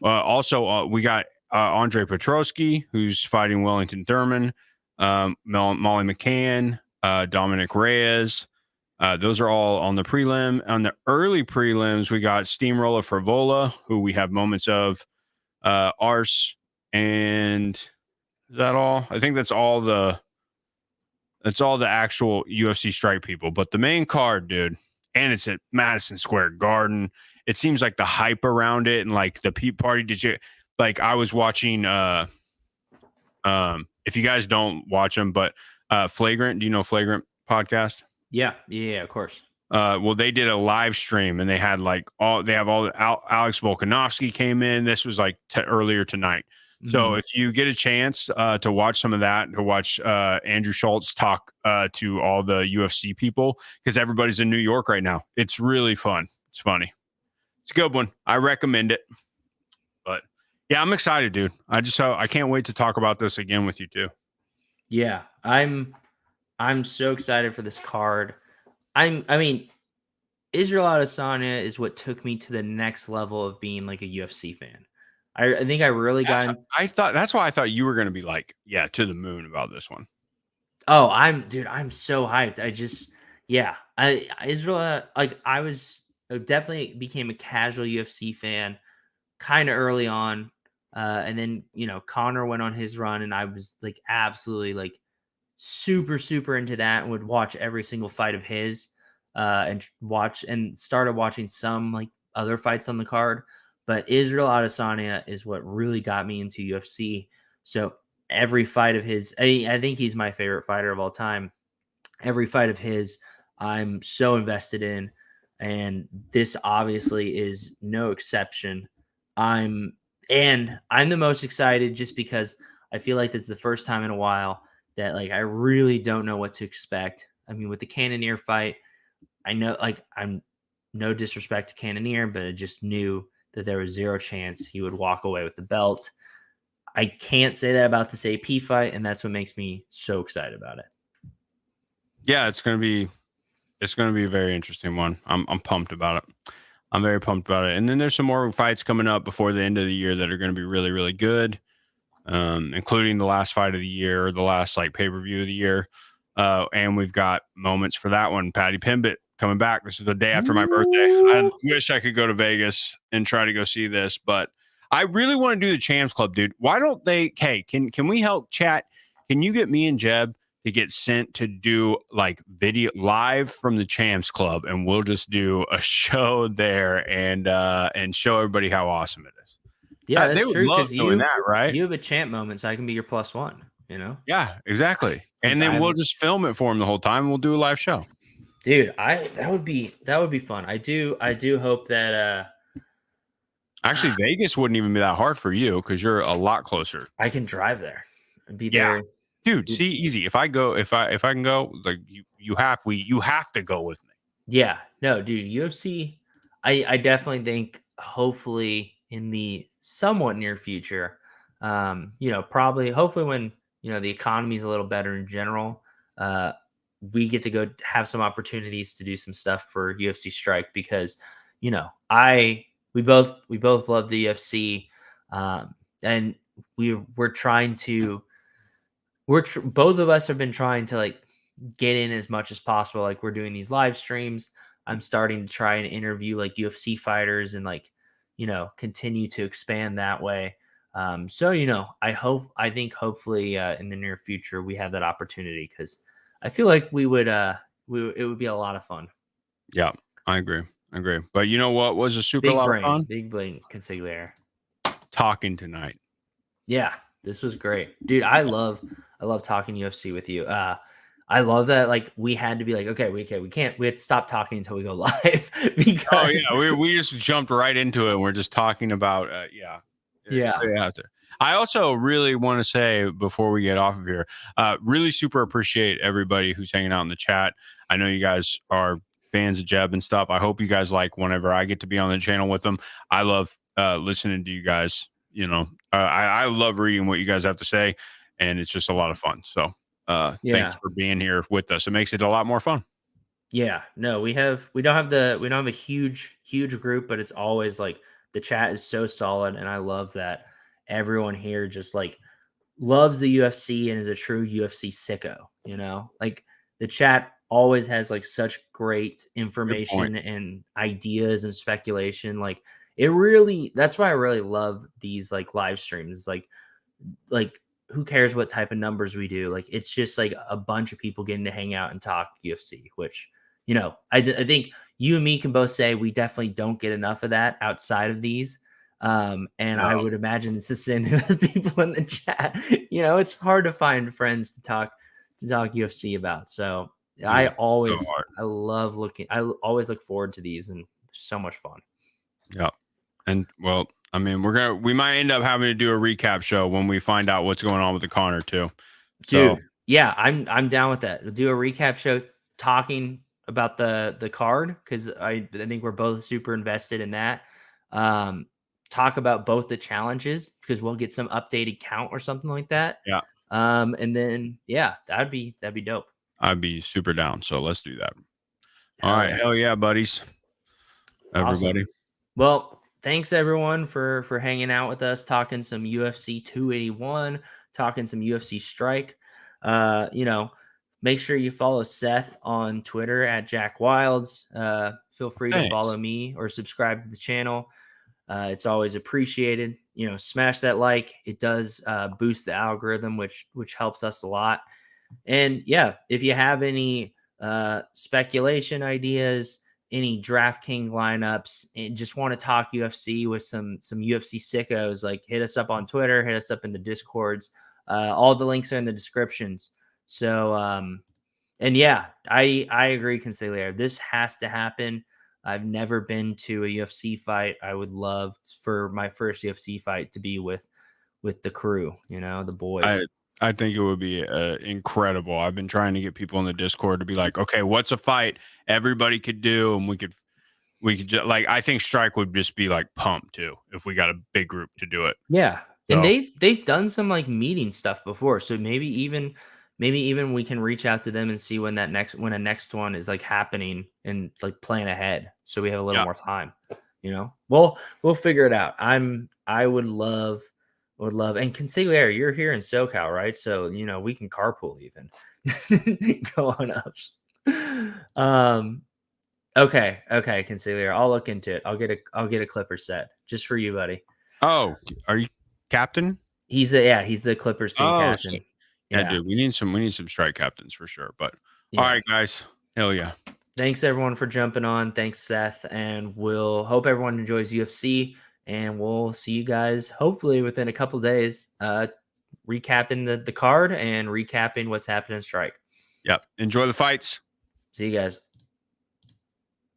Also, we got Andre Petrosky, who's fighting Wellington Thurman, Molly McCann, Dominic Reyes. Those are all on the prelim. On the early prelims, we got Steamroller Favola, who we have moments of, Ars, and is that all? I think that's all the actual UFC Strike people. But the main card, dude, and it's at Madison Square Garden. It seems like the hype around it and like the Peep Party. I was watching if you guys don't watch them, but Flagrant, do you know Flagrant podcast? Yeah, of course. Well, they did a live stream and they had Alex Volkanovski came in. This was like earlier tonight. So if you get a chance to watch some of that, to watch Andrew Schultz talk to all the UFC people, because everybody's in New York right now. It's really fun. It's funny. It's a good one. I recommend it. But yeah, I'm excited, dude. I can't wait to talk about this again with you too. Yeah, I'm so excited for this card. I mean, Israel Adesanya is what took me to the next level of being like a UFC fan. I think I really got That's why I thought you were going to be like, yeah, to the moon about this one. Oh, I'm so hyped. Yeah, Israel, like I definitely became a casual UFC fan kind of early on. And then, Connor went on his run and I was like absolutely like super, super into that and would watch every single fight of his, and started watching some like other fights on the card. But Israel Adesanya is what really got me into UFC. So every fight of his, I think he's my favorite fighter of all time. Every fight of his, I'm so invested in. And this obviously is no exception. I'm I'm the most excited just because I feel like this is the first time in a while that like I really don't know what to expect. I mean, with the Cannoneer fight, I know like I'm no disrespect to Cannoneer, but I just knew that there was zero chance he would walk away with the belt. I can't say that about this AP fight, and that's what makes me so excited about it. Yeah, it's gonna be a very interesting one. I'm pumped about it. I'm very pumped about it. And then there's some more fights coming up before the end of the year that are going to be really, really good, including the last fight of the year, the last like pay-per-view of the year. And we've got moments for that one. Patty Pimbit coming back. This is the day after my birthday. I wish I could go to Vegas and try to go see this, but I really want to do the Champs Club, dude. Why don't they? Hey, can we help chat? Can you get me and Jeb to get sent to do like video live from the Champs Club, and we'll just do a show there and show everybody how awesome it is. Yeah, They that's would true love because doing that, right? you have a champ moment, so I can be your plus one. Yeah, exactly. Since And then I'm- we'll just film it for them the whole time. And we'll do a live show. Dude, that would be fun. I do hope that Actually, Vegas wouldn't even be that hard for you because you're a lot closer. I can drive there and be Yeah. there. Dude, see, easy. If I can go, like you have to go with me. Yeah, no, dude, UFC. I definitely think hopefully in the somewhat near future, probably hopefully when the economy is a little better in general, we get to go have some opportunities to do some stuff for UFC Strike because we both love the UFC, and we're trying to both of us have been trying to like get in as much as possible. Like we're doing these live streams. I'm starting to try and interview like UFC fighters and like, continue to expand that way. So, I think hopefully in the near future we have that opportunity because I feel like it would be a lot of fun. Yeah, I agree. But you know what was a super lot of fun? Big brain consigliere. Talking tonight. Yeah, this was great, dude. I love talking UFC with you. I love that. Like we had to be like, okay, we can't. We have to stop talking until we go live because we just jumped right into it. And we're just talking about yeah. I also really want to say before we get off of here, really super appreciate everybody who's hanging out in the chat. I know you guys are fans of Jeb and stuff. I hope you guys like whenever I get to be on the channel with them. I love listening to you guys. I love reading what you guys have to say, and it's just a lot of fun. So thanks for being here with us. It makes it a lot more fun. Yeah, no, we don't have a huge group, but it's always like the chat is so solid, and I love that everyone here just like loves the UFC and is a true UFC sicko. Like the chat always has like such great information and ideas and speculation. Like that's why I really love these like live streams. Like who cares what type of numbers we do? Like it's just like a bunch of people getting to hang out and talk UFC, which I think you and me can both say we definitely don't get enough of that outside of these. I would imagine it's the same thing with people in the chat. It's hard to find friends to talk UFC about. So I always look forward to these and so much fun. Yeah. And well, I mean, we might end up having to do a recap show when we find out what's going on with the Connor too. Dude, yeah, I'm down with that. We'll do a recap show talking about the card because I think we're both super invested in that. talk about both the challenges because we'll get some updated count or something like that. Yeah. And then that'd be dope. I'd be super down. So let's do that. All Hell right. yeah. Hell yeah, buddies. Everybody. Awesome. Well, thanks everyone for hanging out with us, talking some UFC 281, talking some UFC Strike. Make sure you follow Seth on Twitter at Jack Wilds. Feel free to follow me or subscribe to the channel. It's always appreciated. Smash that like. It does boost the algorithm, which helps us a lot. And if you have any speculation ideas, any DraftKings lineups, and just want to talk UFC with some UFC sickos, like hit us up on Twitter, hit us up in the Discords. All the links are in the descriptions. So, I agree, Consigliere. This has to happen. I've never been to a UFC fight. I would love for my first UFC fight to be with the crew, the boys. I think it would be incredible. I've been trying to get people in the Discord to be like, okay, what's a fight everybody could do, and we could just like, I think Strike would just be like pumped too if we got a big group to do it. Yeah, So, and they've done some like meeting stuff before, so maybe even we can reach out to them and see when a next one is like happening and like plan ahead, so we have a little more time. We'll figure it out. I would love. And Consigliere, you're here in SoCal, right? So we can carpool even. Go on up. Okay, Consigliere, I'll look into it. I'll get a Clipper set just for you, buddy. oh, are you captain? He's the Clippers team captain. Shit. Yeah, dude, we need some Strike captains for sure. But all right, guys, hell yeah. Thanks everyone for jumping on. Thanks, Seth, and we'll hope everyone enjoys UFC. And we'll see you guys hopefully within a couple days, recapping the card and recapping what's happening in Strike. Yep. Enjoy the fights. See you guys.